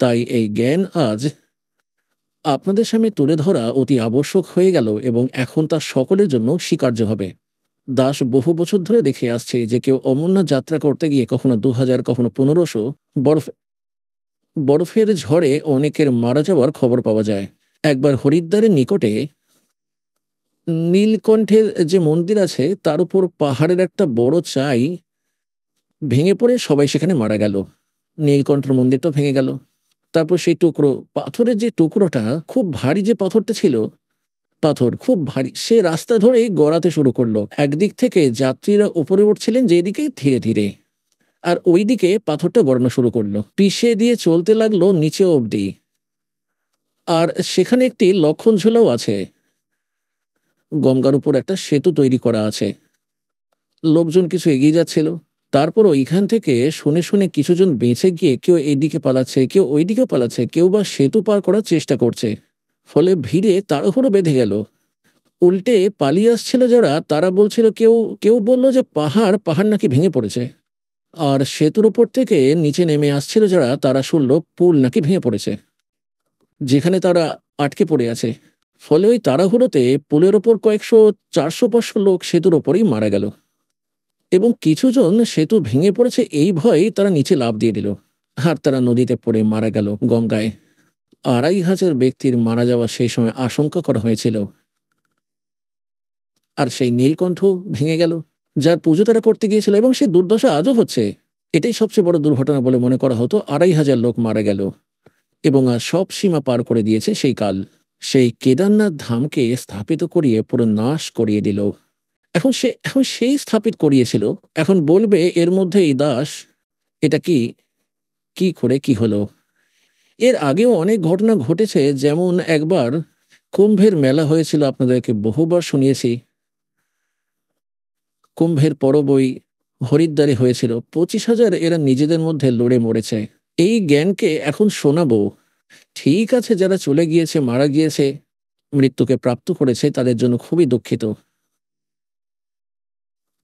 তাই এই জ্ঞান আজ আপনাদের সামনে তুলে ধরা অতি আবশ্যক হয়ে গেল এবং এখন তা সকলের জন্য স্বীকার্য হবে। দাস বহু বছর ধরে দেখে আসছে যে কেউ অমরনাথ যাত্রা করতে গিয়ে কখনো 2000, কখনো 1500 বরফের ঝড়ে অনেকের মারা যাওয়ার খবর পাওয়া যায়। একবার হরিদ্বারের নিকটে নীলকণ্ঠের যে মন্দির আছে তার উপর পাহাড়ের একটা বড় চাই ভেঙে পড়ে সবাই সেখানে মারা গেল। নীলকণ্ঠের মন্দিরটা ভেঙে গেল। তারপর সেই টুকরো পাথরের যে টুকরোটা খুব ভারী, যে পাথরটা ছিল, পাথর খুব ভারী, সে রাস্তা ধরেই গড়াতে শুরু করলো। একদিক থেকে যাত্রীরা উপরে উঠছিলেন যেদিকে ধীরে ধীরে, আর ওইদিকে পাথরটা গড়ানো শুরু করলো, পিষে দিয়ে চলতে লাগলো নিচে অবধি। আর সেখানে একটি লক্ষণ ঝোলাও আছে। গঙ্গার উপর একটা সেতু তৈরি করা আছে। লোকজন কিছু এগিয়ে যাচ্ছিল। তারপর ওইখান থেকে শুনে শুনে কিছুজন বেঁচে গিয়ে কেউ এইদিকে পালাচ্ছে, কেউ ওইদিকে পালাচ্ছে, কেউ বা সেতু পার করার চেষ্টা করছে। ফলে ভিড়ে তাড়াহুড়ো বেঁধে গেল। উল্টে পালিয়ে আসছিল যারা, তারা বলছিল, কেউ কেউ বলল যে পাহাড় পাহাড় নাকি ভেঙে পড়েছে। আর সেতুর উপর থেকে নিচে নেমে আসছিল যারা, তারা শুনল পুল নাকি ভেঙে পড়েছে, যেখানে তারা আটকে পড়ে আছে। ফলে ওই তাড়াহুড়োতে পুলের ওপর কয়েকশো, 400-500 লোক সেতুর ওপরেই মারা গেল। এবং কিছুজন সেতু ভেঙে পড়েছে এই ভয়ে তারা নিচে লাফ দিয়ে দিল, আর তারা নদীতে পড়ে মারা গেল গঙ্গায়। 2500 ব্যক্তির মারা যাওয়া সেই সময় আশঙ্কা করা হয়েছিল। আর সেই নীলকণ্ঠ ভেঙে গেল, যার পুজো তারা করতে গিয়েছিল, এবং সে দুর্দশা আজও হচ্ছে। এটাই সবচেয়ে বড় দুর্ঘটনা বলে মনে করা হতো। 2500 লোক মারা গেল, এবং আর সব সীমা পার করে দিয়েছে সেই কাল। সেই কেদারনাথ ধামকে স্থাপিত করিয়ে পুরো নাশ করিয়ে দিল। এখন সেই স্থাপিত করিয়েছিল, এখন বলবে এর মধ্যে এই দাস এটা কি, কি করে কি হলো। এর আগেও অনেক ঘটনা ঘটেছে, যেমন একবার কুম্ভের মেলা হয়েছিল, আপনাদেরকে বহুবার শুনিয়েছি। কুম্ভের পরবই হরিদ্বারে হয়েছিল। 25,000 এরা নিজেদের মধ্যে লড়ে মরেছে। এই জ্ঞানকে এখন শোনাবো। ঠিক আছে, যারা চলে গিয়েছে, মারা গিয়েছে, মৃত্যুকে প্রাপ্ত করেছে, তাদের জন্য খুবই দুঃখিত।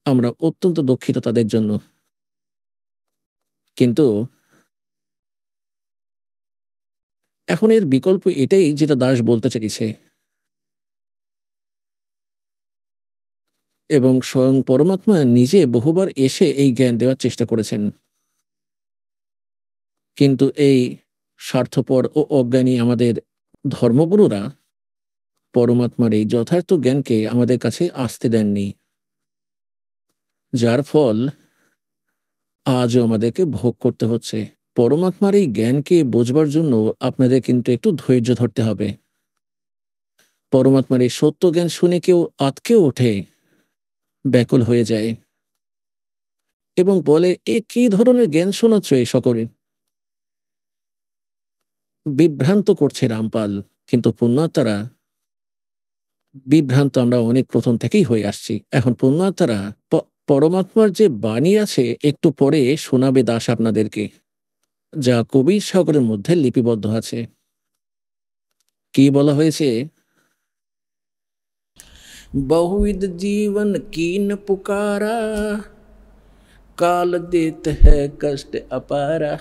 আমরা অত্যন্ত দুঃখিত তাদের জন্য। কিন্তু এখন এর বিকল্প এটাই, যেটা দাস বলতে চাইছে। এবং স্বয়ং পরমাত্মা নিজে বহুবার এসে এই জ্ঞান দেওয়ার চেষ্টা করেছেন। কিন্তু এই স্বার্থপর ও অজ্ঞানী আমাদের ধর্মগুরুরা পরমাত্মার এই যথার্থ জ্ঞানকে আমাদের কাছে আসতে দেননি, যার ফল আজও আমাদেরকে ভোগ করতে হচ্ছে। পরমাত্মার এই জ্ঞানকে বোঝবার জন্য আপনাদের কিন্তু একটু ধৈর্য ধরতে হবে। পরমাত্মার এই সত্য জ্ঞান শুনে কেউ আঁতকে ওঠে, ব্যাকুল হয়ে যায়, এবং বলে, এ কি ধরনের জ্ঞান শোনাচ্ছ এই সকলে, বিভ্রান্ত করছে রামপাল। কিন্তু পুণ্যাত্মারা, বিভ্রান্ত আমরা অনেক প্রথম থেকেই হয়ে আসছি। এখন পুণ্যাত্মারা পরমাত্মার যে বাণী আছে, একটু পরে শোনাবে দাস আপনাদেরকে, যা কবির সাগরের মধ্যে লিপিবদ্ধ আছে। কি বলা হয়েছে? बहुविध जीवन कीन पुकारा, काल देत है कष्ट अपारा,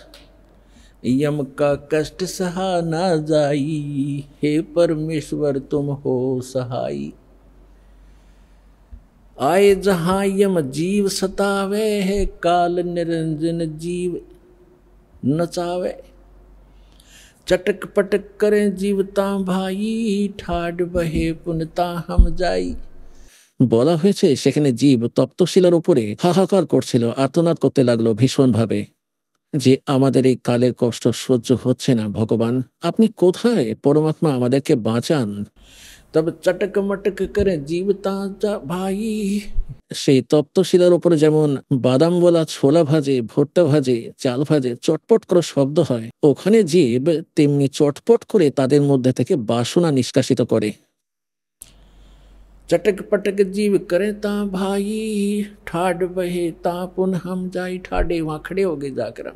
यम का कष्ट सहा ना जाई, हे परमेश्वर तुम हो सहाई। आए जहां यम जीव सतावे है, काल निरंजन जीव नचावे। चटक पटक करें जीवता भाई, ठाड बहे पुनता हम जाई। বলা হয়েছে সেখানে জীব তপ্তশিলার উপরে হাহাকার করছিল, আর্তনাদ করতে লাগলো ভীষণভাবে, যে আমাদের এই কালের কষ্ট সহ্য হচ্ছে না, ভগবান আপনি কোথায়, পরমাত্মা আমাদেরকে বাঁচান। তবে চটক মটক করে জীবতা ভাই, সেই তপ্তশিলার উপরে যেমন বাদাম বলা ছোলা ভাজে, ভুট্টা ভাজে, চাল ভাজে, চটপট করে শব্দ হয়, ওখানে জীব তেমনি চটপট করে তাদের মধ্যে থেকে বাসনা নিষ্কাশিত করে। चटक पटक जीव करे ता भाई, ठाड बहे ता पुन हम जाई। ठाडे वहां खड़े हो गए जाकर,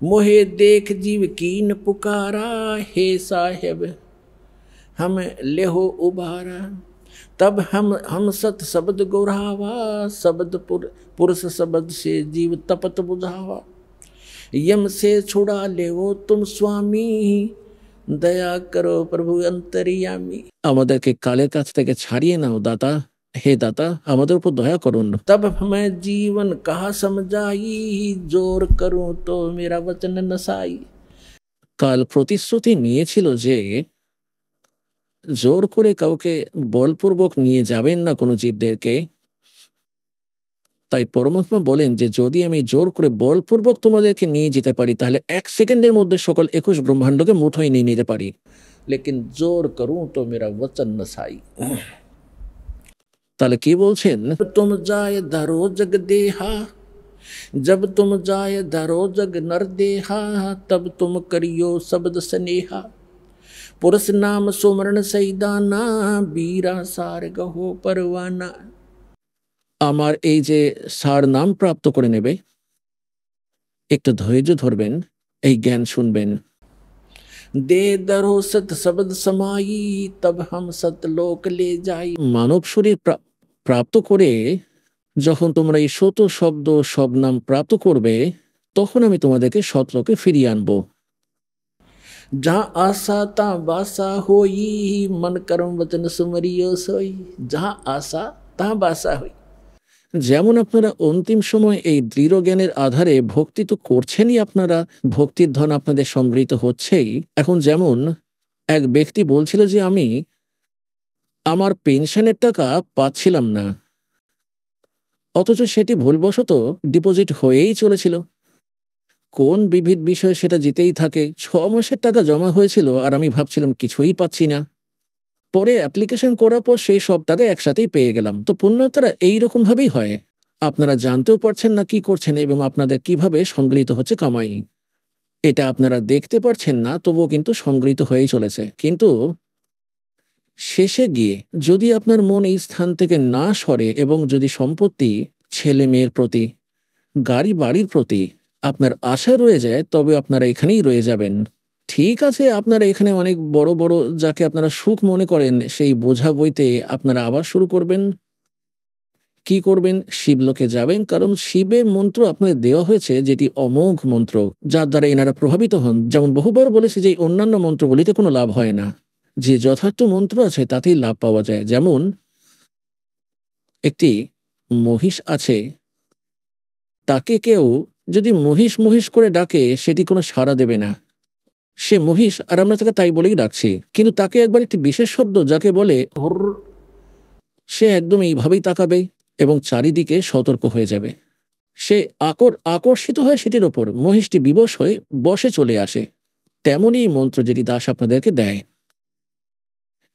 मोहे देख जीव कीन पुकारा, हे साहेब हम लेहो उबारा। तब हम सत शब्द गुरावा, शब्द पुरुष शब्द से जीव तपत बुझावा। यम से छुड़ा ले वो तुम स्वामी, দয়া করো প্রভু অন্তর্যামী। আমাদেরকে কালের কাছ থেকে ছাড়িয়ে নাও দাতা, হে দাতা আমাদের উপর দয়া করুন। তব मैं जीवन कहा समझाई, जोर करूं तो मेरा वचन नसाई। কাল প্রতিশ্রুতি নিয়েছিল যে জোর করে কাউকে বলপূর্বক নিয়ে যাবেন না কোনো জীবদেরকে। তাই পরমাত্মা বলেন যে যদি আমি জোর করে বলপূর্বক তোমাদেরকে নিয়ে যেতে পারি তাহলে 1 সেকেন্ডের মধ্যে সকল 21 ব্রহ্মাণ্ডকে মুঠোয় নিয়ে নিতে পারি। লেকিন জোর করুं তো মেরা वचन नसाई। তাহলে কি বলছেন? तुम जाए धरो जग देहा, जब तुम जाए धरो जग नर देहा, तब तुम करियो शब्द स्नेहा, पुरुष नाम सुमरण सैदाना, बीरा सार गहो परवाना। আমার এই যে সার নাম প্রাপ্ত করে নেবে, একটু ধৈর্য ধরবেন, এই জ্ঞান শুনবেন। দে দরো সত শব্দ समाई, तब हम सतलोक ले जाई। মানব শরীর প্রাপ্ত করে যখন তোমরা এই শত শব্দ সব নাম প্রাপ্ত করবে তখন আমি তোমাদেরকে সতলোকে ফিরিয়ে আনবো। যা আশা তা বাসা হই, মন করম বচন সুমরিয় সই। যা আশা তা বাসা হই। যেমন আপনারা অন্তিম সময় এই দৃঢ় জ্ঞানের আধারে ভক্তি তো করছেনই, আপনারা ভক্তির ধন আপনাদের সংগৃহীত হচ্ছেই। এখন যেমন এক ব্যক্তি বলছিল যে আমি আমার পেনশনের টাকা পাচ্ছিলাম না, অথচ সেটি ভুলবশত ডিপোজিট হয়েই চলেছিল। কোন বিবিধ বিষয়ে সেটা যেতেই থাকে। 6 মাসের টাকা জমা হয়েছিল আর আমি ভাবছিলাম কিছুই পাচ্ছি না। পরে অ্যাপ্লিকেশন করার পর সেই সব টাকা একসাথেই পেয়ে গেলাম। তো পুণ্যাত্মারা এইরকম ভাবেই হয়, আপনারা জানতেও পারছেন না কি করছেন এবং আপনাদের কিভাবে সংগৃহীত হচ্ছে কামাই, এটা আপনারা দেখতে পারছেন না, তবুও কিন্তু সংগৃহীত হয়েই চলেছে। কিন্তু শেষে গিয়ে যদি আপনার মন এই স্থান থেকে না সরে এবং যদি সম্পত্তি, ছেলে মেয়ের প্রতি, গাড়ি বাড়ির প্রতি আপনার আশা রয়ে যায়, তবে আপনারা এখানেই রয়ে যাবেন। ঠিক আছে, আপনারা এখানে অনেক বড় বড় যাকে আপনারা সুখ মনে করেন সেই বোঝা বইতে আপনারা আবার শুরু করবেন। কি করবেন? শিবলোকে যাবেন, কারণ শিবের মন্ত্র আপনাদের দেওয়া হয়েছে যেটি অমোঘ মন্ত্র, যার দ্বারা এনারা প্রভাবিত হন। যেমন বহুবার বলেছে যে অন্যান্য মন্ত্রগুলিতে কোনো লাভ হয় না, যে যথার্থ মন্ত্র আছে তাতেই লাভ পাওয়া যায়। যেমন একটি মহিষ আছে, তাকে কেউ যদি মহিষ মহিষ করে ডাকে সেটি কোনো সাড়া দেবে না, সে মহিষ আর আমরা তাকে তাই বলেই ডাকছি। কিন্তু তাকে একবার একটি বিশেষ শব্দ যাকে বলে হুর, সে একদম এইভাবেই তাকাবে এবং চারিদিকে সতর্ক হয়ে যাবে। সে আকর্ষিত হয় সেটির ওপর, মহিষটি বিবশ হয়ে বসে চলে আসে। তেমনই মন্ত্র যেটি দাস আপনাদেরকে দেয়,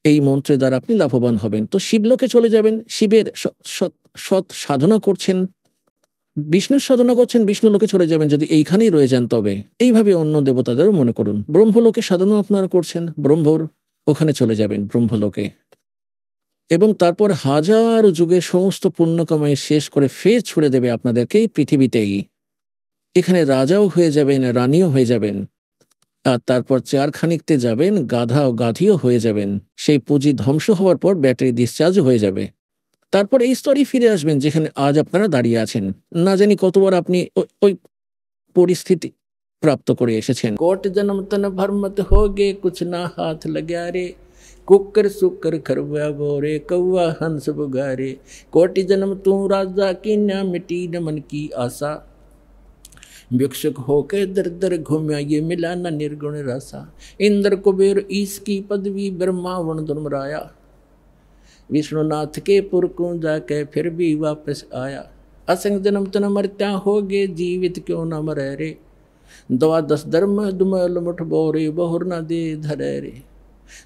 এই মন্ত্রের দ্বারা আপনি লাভবান হবেন। তো শিবলোকে চলে যাবেন, শিবের সৎ সাধনা করছেন, বিষ্ণুর সাধনা করছেন, বিষ্ণু লোকে চলে যাবেন যদি এইখানেই রয়ে যান। তবে এইভাবে অন্য দেবতাদেরও মনে করুন। ব্রহ্মলোকে সাধনা আপনারা করছেন, ব্রহ্মর ওখানে চলে যাবেন ব্রহ্মলোকে, এবং তারপর হাজার যুগের সমস্ত পুণ্য কামাই শেষ করে ফের ছুড়ে দেবে আপনাদেরকে এই পৃথিবীতেই। এখানে রাজাও হয়ে যাবেন, রানীও হয়ে যাবেন, আর তারপর চারখানিকতে যাবেন, গাধা ও গাধিও হয়ে যাবেন। সেই পুঁজি ধ্বংস হওয়ার পর ব্যাটারি ডিসচার্জ হয়ে যাবে। তারপর এই স্তরে ফিরে আসবেন যেখানে আজ আপনারা দাঁড়িয়ে আছেন। না জানি কতবার আপনি ওই পরিস্থিতি প্রাপ্ত করে এসেছেন। কোট জন্ম তন ভরমত হোগে কুছ না হাত लाग्या রে, कुकर सुकर खरवा बोरे कौआ हंस बुगारे, कोटि जन्म तू राजा की न मिटी न मन की आशा, भिक्षुक होके दर दर घूमया ये मिला न निर्गुण रासा, इंद्र कुबेर ईश की पदवी ब्रह्मा वन दुर्मराया, विष्णुनाथ के पुर को जाके फिर भी वापस आया, असंग जन्म तन मरत्या होगे जीवित क्यों न मरे रे, 12 धर्म दुमल मुठ बोरे बहुर न दे धरे रे,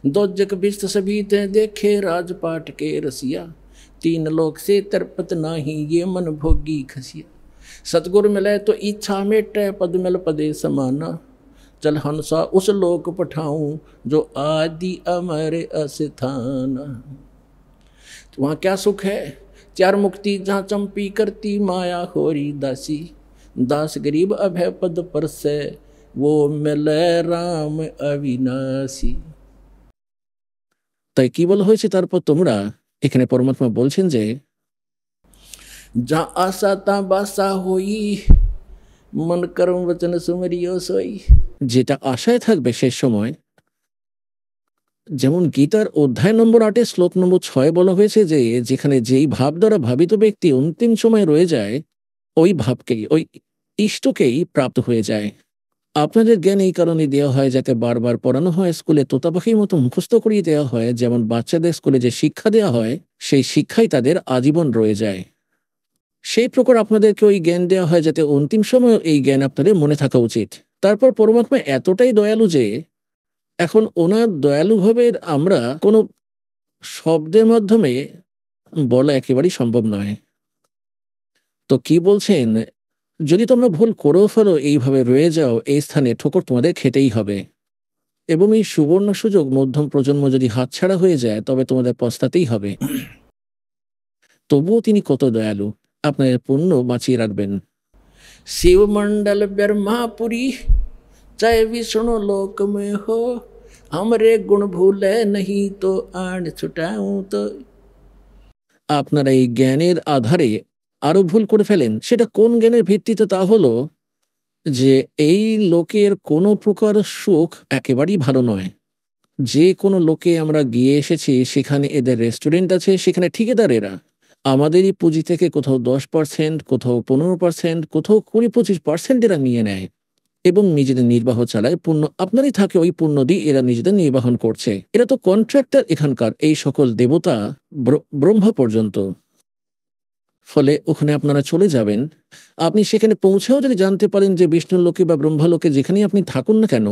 2 जग बिस्त सभी ते देखे राजपाट के रसिया, 3 लोक से तरपत नाही ये मन भोगी खसिया, सतगुर मिले तो इच्छा मेटे पद मिल पदे समाना, चल हंसा उस लोक पठाऊं जो आदि अमर अस्थाना। वहाँ क्या सुख है? 4 मुक्ति जहाँ चंपी करती माया होरी दासी, दास गरीब अभय पद पर से वो मिले राम अविनाशी। তাই কি বলা হয়েছে তারপর তোমরা? এখানে পরমাত্মা বলছেন যে যা আশা তা বাসা হই, মন করম বচন সুমেরিয় সই, যেটা আশায় থাকবে শেষ সময়। যেমন গীতার অধ্যায় নম্বর 8 শ্লোক নম্বর 6 বলা হয়েছে যে যেখানে যেই ভাব দ্বারা ভাবিত ব্যক্তি অন্তিম সময় রয়ে যায়, ওই ভাবকেই, ওই ইষ্টকেই প্রাপ্ত হয়ে যায়। আপনাদের জ্ঞান এই কারণে দেওয়া হয় যাতে বারবার পড়ানো হয়, স্কুলে তোতা পাখির মতো মুখস্থ করিয়ে দেওয়া হয়। যেমন বাচ্চাদের স্কুলে যে শিক্ষা দেওয়া হয়, সেই শিক্ষাই তাদের আজীবন রয়ে যায়। সেই প্রকার আপনাদেরকে ওই জ্ঞান দেওয়া হয় যাতে অন্তিম সময় এই জ্ঞান আপনাদের মনে থাকা উচিত। তারপর পরমাত্মা এতটাই দয়ালু যে এখন ওনার দয়ালু ভাবে আমরা কোনো শব্দের মাধ্যমে বলা একেবারেই সম্ভব নয়। তো কি বলছেন, যদি তোমরা ভুল করেও ফেলো, এইভাবে রয়ে যাও, এই স্থানে ঠোকর তোমাদের খেতেই হবে। এবং এই সুবর্ণ সুযোগ মধ্যম প্রজন্ম যদি হাতছাড়া হয়ে যায় তবে তোমাদের পস্তাতেই হবে। তবুও তিনি কত দয়ালু, আপনাদের পুণ্য বাঁচিয়ে রাখবেন। শিবমণ্ডল ব্রহ্মাপুরী চাहे विष्णु लोक में हो, हमरे गुण भूले नहीं तो आड़ छुटाऊं तो। আপনারা এই জ্ঞানের আধারে আরো ভুল করে ফেলেন। সেটা কোন জ্ঞানের ভিত্তিতে? তা হলো যে এই লোকের কোনো প্রকার সুখ একেবারেই ভালো নয়। যে কোনো লোকে আমরা গিয়ে এসেছি, সেখানে এদের রেস্টুরেন্ট আছে, সেখানে ঠিকাদারেরা আমাদেরই পুঁজি থেকে কোথাও 10%, কোথাও 15%, কোথাও 20-25% এরা নিয়ে নেয় এবং নিজেদের নির্বাহ চালায়। পুণ্য আপনারই থাকে, ওই পুণ্য দিয়ে এরা নিজেদের নির্বাহন করছে। এরা তো কন্ট্রাক্টর এখানকার, এই সকল দেবতা ব্রহ্মা পর্যন্ত। ফলে ওখানে আপনারা চলে যাবেন। আপনি সেখানে পৌঁছেও যদি জানতে পারেন যে বিষ্ণুর লোকে বা ব্রহ্মালোকে যেখানেই আপনি থাকুন না কেন,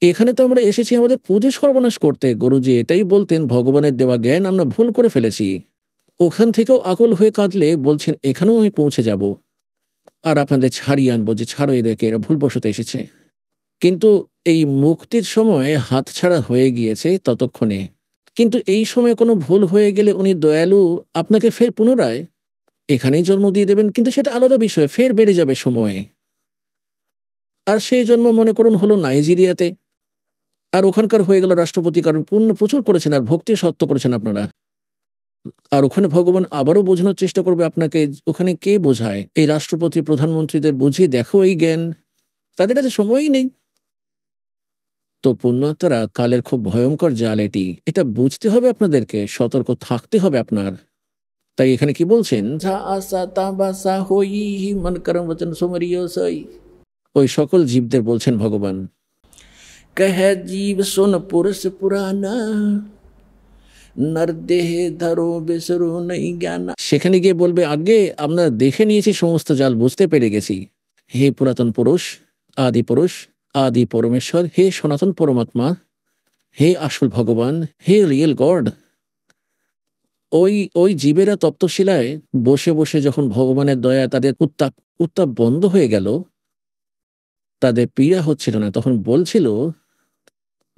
এখানে তো আমরা এসেছি আমাদের পুজো সর্বনাশ করতে। গুরুজি এটাই বলতেন, ভগবানের দেওয়া জ্ঞান আমরা ভুল করে ফেলেছি। ওখান থেকেও আকুল হয়ে কাঁদলে বলছেন এখানেও আমি পৌঁছে যাব আর আপনাদের ছাড়িয়ে আনবো, যে ছাড়ো এদেরকে, এরা ভুলবশত এসেছে। কিন্তু এই মুক্তির সময় হাতছাড়া হয়ে গিয়েছে ততক্ষণে। কিন্তু এই সময় কোনো ভুল হয়ে গেলে উনি দয়ালু, আপনাকে ফের পুনরায় এখানেই জন্ম দিয়ে দেবেন, কিন্তু সেটা আলাদা বিষয়, ফের বেড়ে যাবে সময়ে। আর সেই জন্ম মনে করুন হলো নাইজেরিয়াতে, আর ওখানকার হয়ে গেল রাষ্ট্রপতি, কারণ পুণ্য প্রচুর করেছেন আর ভক্তি সত্য করেছেন আপনারা। আর ওখানে ভগবান আবারও বোঝানোর চেষ্টা করবে আপনাকে। ওখানে কে বোঝায়? এই রাষ্ট্রপতি প্রধানমন্ত্রীদের বুঝিয়ে দেখো এই জ্ঞান, তাদের কাছে সময়ই নেই। তো পুণ্যাত্মারা কালের খুব ভয়ঙ্কর জাল এটি, এটা বুঝতে হবে আপনাদেরকে, সতর্ক থাকতে হবে আপনার। তাই এখানে কি বলছেন, যা আশা তা বাসা হই, মন করম বচন সুমেরিয় সই। ওই সকল জীবদের বলছেন ভগবান, কহে জীব শোন পুরুষ পুরানা, নর দেহে ধরো বেসরো নেই জ্ঞান। সেখানে গিয়ে বলবে আগে আমরা দেখে নিয়েছি সমস্ত জাল, বুঝতে পেরে গেছি। হে পুরাতন পুরুষ, আদি পুরুষ, আদি পরমেশ্বর, হে সনাতন পরমাত্মা, হে আসল ভগবান, হে রিয়েল গড। ওই ওই জীবেরা তপ্তশিলায় বসে বসে যখন ভগবানের দয়া তাদের উত্তাপ উত্তাপ বন্ধ হয়ে গেল, তাদের পীড়া হচ্ছিল না, তখন বলছিল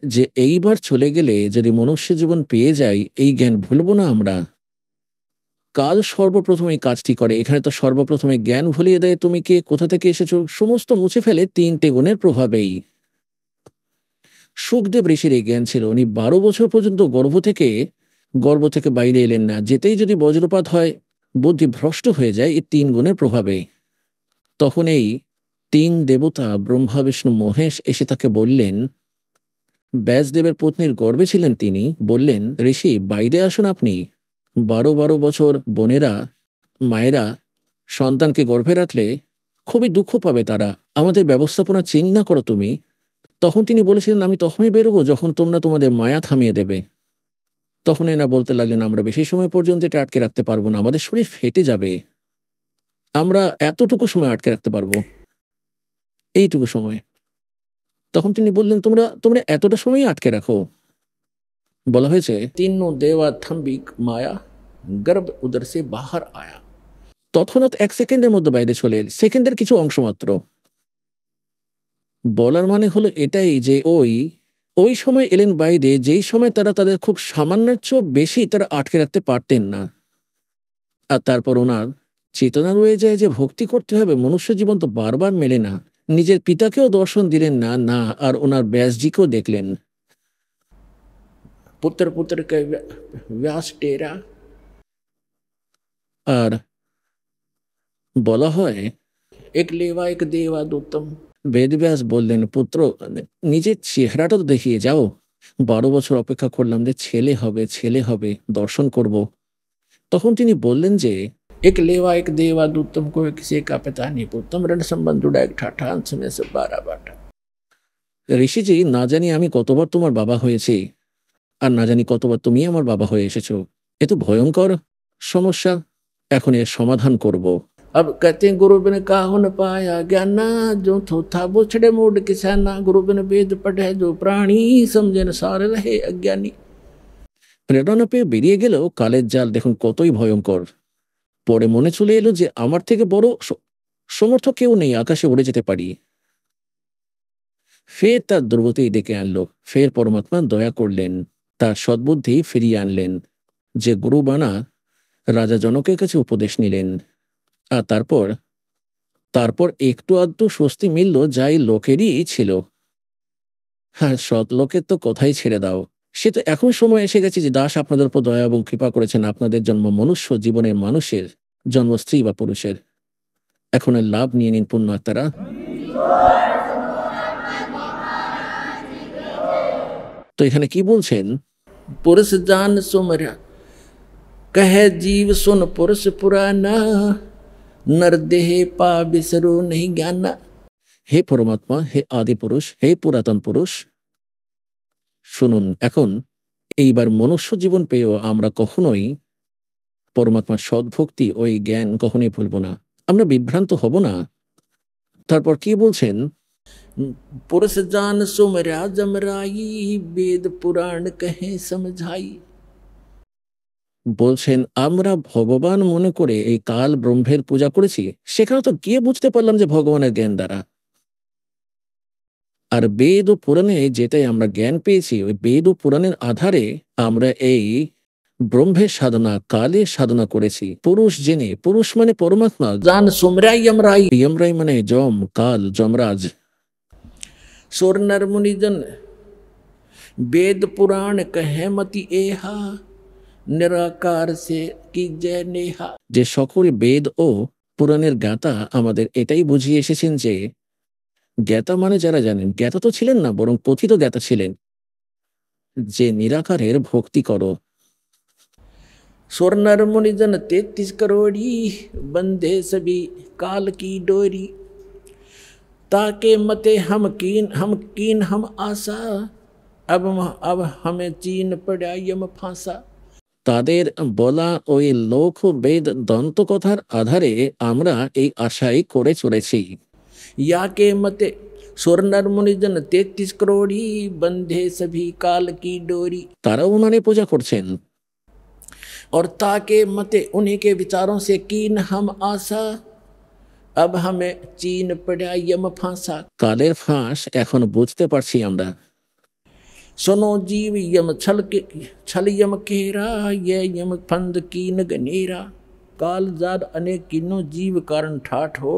যে এইবার চলে গেলে যদি মনুষ্য জীবন পেয়ে যাই, এই জ্ঞান ভুলবো না আমরা। কাল সর্বপ্রথম এই কাজটি করে। এখানে তো সর্বপ্রথমে জ্ঞান ভুলিয়ে দেয়, তুমি কে, কোথা থেকে এসেছো, সমস্ত মুছে ফেলে 3টে গুণের প্রভাবেই। সুখদেব ঋষির এই জ্ঞান ছিল। উনি 12 বছর পর্যন্ত গর্ভ থেকে বাইরে এলেন না। যেতেই যদি বজ্রপাত হয়, বুদ্ধি ভ্রষ্ট হয়ে যায়, এই 3 গুণের প্রভাবে। তখন এই 3 দেবতা ব্রহ্মা বিষ্ণু মহেশ এসে তাকে বললেন, ব্যাসদেবের পত্নীর গর্ভে ছিলেন তিনি, বললেন ঋষি বাইরে আসুন আপনি। 12 বছর বোনেরা, মায়েরা সন্তানকে গর্ভে রাখলে খুবই দুঃখ পাবে তারা, আমাদের ব্যবস্থাপনা চেঞ্জ না করো তুমি। তখন তিনি বলেছিলেন আমি তখনই বেরোবো যখন তোমরা তোমাদের মায়া থামিয়ে দেবে। তখন এরা বলতে লাগলেন আমরা বেশি সময় পর্যন্ত এটা আটকে রাখতে পারবো না, আমাদের শরীর ফেটে যাবে, আমরা এতটুকু সময় আটকে রাখতে পারবো, এইটুকু সময়। তখন তিনি বললেন তোমরা তোমরা এতটা সময় আটকে রাখো। বলা হয়েছে তিন্নো দেওয়া থাম্বিক মায়া গর্ভ উদর সে বাহার আয়া। তৎক্ষণাৎ 1 সেকেন্ডের মধ্যে বাইরে চলে এল, সেকেন্ডের কিছু অংশ মাত্র। বলার মানে হলো এটাই যে ওই ওই সময় এলেন বাইরে, যেই সময় তারা তাদের খুব সামান্যের চেয়েও বেশি তারা আটকে রাখতে পারতেন না। আর তারপর ওনার চেতনা রয়ে যায় যে ভক্তি করতে হবে, মনুষ্য জীবন তো বারবার মেলে না। নিজের পিতাকেও দর্শন দিলেন না, না আর ওনার ব্যাসজিকেও দেখলেন। পুত্র পুত্রকে ব্যাস টেরা। আর বলা হয় এক লেবা এক দেবাদূতম। বেদব্যাস বললেন, পুত্র নিজের চেহারাটা তো দেখিয়ে যাও। 12 বছর অপেক্ষা করলাম যে ছেলে হবে, ছেলে হবে, দর্শন করব। তখন তিনি বললেন যে এক लेवा एक देवादूत तुमको किसी का पता नहीं पुत्तम रण संबंध जुड़ा एक ठाठा अंश में से 12 बाटा। ঋষিজি, না জানি আমি কতবার তোমার বাবা হয়েছি, আর না জানি কতবার তুমি আমার বাবা হয়ে এসেছো। এ তো ভয়ঙ্কর সমস্যা, এখন এর সমাধান করব। अब कहते हैं गुरु बिन काहू न पाया ज्ञाना जो थोथा बुछड़े मूड किसाना गुरु बिन वेद पढ़े जो प्राणी समझे न सारे रहे अज्ञानी। প্রেরণা পেয়ে বেরিয়ে গেলেও কালের জাল দেখুন কতই ভয়ঙ্কর। পরে মনে চলে এলো যে আমার থেকে বড় সমর্থ কেউ নেই, আকাশে উড়ে যেতে পারি। ফের তার দুর্গতি ডেকে আনলো। ফের পরমাত্মা দয়া করলেন, তার সদ্বুদ্ধি ফিরিয়ে আনলেন। যে গুরু বানা রাজা জনকের কাছে উপদেশ নিলেন। আর তারপর একটু আধটু স্বস্তি মিলল, যাই লোকেরই ছিল। হ্যাঁ, সৎ লোকের তো কথাই ছেড়ে দাও। সে তো এখন সময় এসে গেছে যে দাস আপনাদের উপর দয়া এবং কৃপা করেছেন, আপনাদের জন্ম মনুষ্য জীবনের মানুষের জন্ম স্ত্রী বা পুরুষের। এখন এর লাভ নিয়ে নিন পুণ্যাত্মারা। তো এখানে কি বলছেন? পুরুষ জান সুমরা कहे जीव सुन पुरुष पुराना नर देहे पा बिसरो नहीं ज्ञाना। হে পরমাত্মা, হে আদি পুরুষ, হে পুরাতন পুরুষ, শুনুন। এখন এইবার মনুষ্য জীবন পেয়েও আমরা কখনোই পরমাত্মার সদ্ভক্তি ওই জ্ঞান কখনোই ভুলব না, আমরা বিভ্রান্ত হব না। তারপর কি বলছেন? পুরুষ জান সুমরা জমরাই বেদ পুরাণ কহে সমঝাই। বলছেন আমরা ভগবান মনে করে এই কাল ব্রহ্মের পূজা করেছি, সেখানে তো গিয়ে বুঝতে পারলাম যে ভগবানের জ্ঞান দ্বারা। আর বেদ ও পুরাণে যেটাই আমরা জ্ঞান পেয়েছি, ওই বেদ ও পুরাণের আধারে আমরা এই ব্রহ্মের সাধনা, কালের সাধনা করেছি পুরুষ জেনে। পুরুষ মানে পরমাত্মা। জান সুমরাই यमराई, यमराई মানে যম, কাল, যমরাজ। सुर नर मुनिजन वेद पुराण कहे मति एहा নিরাকার সে কি জয় নেহা। যে সকল বেদ ও পুরাণের জ্ঞাতা আমাদের এটাই বুঝিয়ে এসেছেন যে জ্ঞাতা মানে যারা জানেন, জ্ঞাতা তো ছিলেন না, বরং কথিত জ্ঞাতা ছিলেন, যে নিরাকারের ভক্তি করো। स्वर्णर मुनिजन 33 करोड़ी बंधे सभी काल की डोरी ताके मते हम कीन हम आशा अब हमें चीन पड़ा यम फांसा। তাদের বলা ওই লোক বেদ দন্ত কথার আধারে আমরা এই আশাই করে চলেছি। ইয়াকে মতে স্বর্ণর মুনিজন 33 करोड़ी बंधे सभी काल की डोरी। তারাও উনারে পূজা করছেন। और ताके मते उन्हीं के विचारों से कीन हम आशा अब हमें चीन पड़ा यम फांसा। কালের ফাঁস এখন বুঝতে পারছি আমরা। सुनो जीव यम छल यम केरा ये यम फंद कीन गनेरा। काल जार अनेक किन्नो जीव कारण ठाठ हो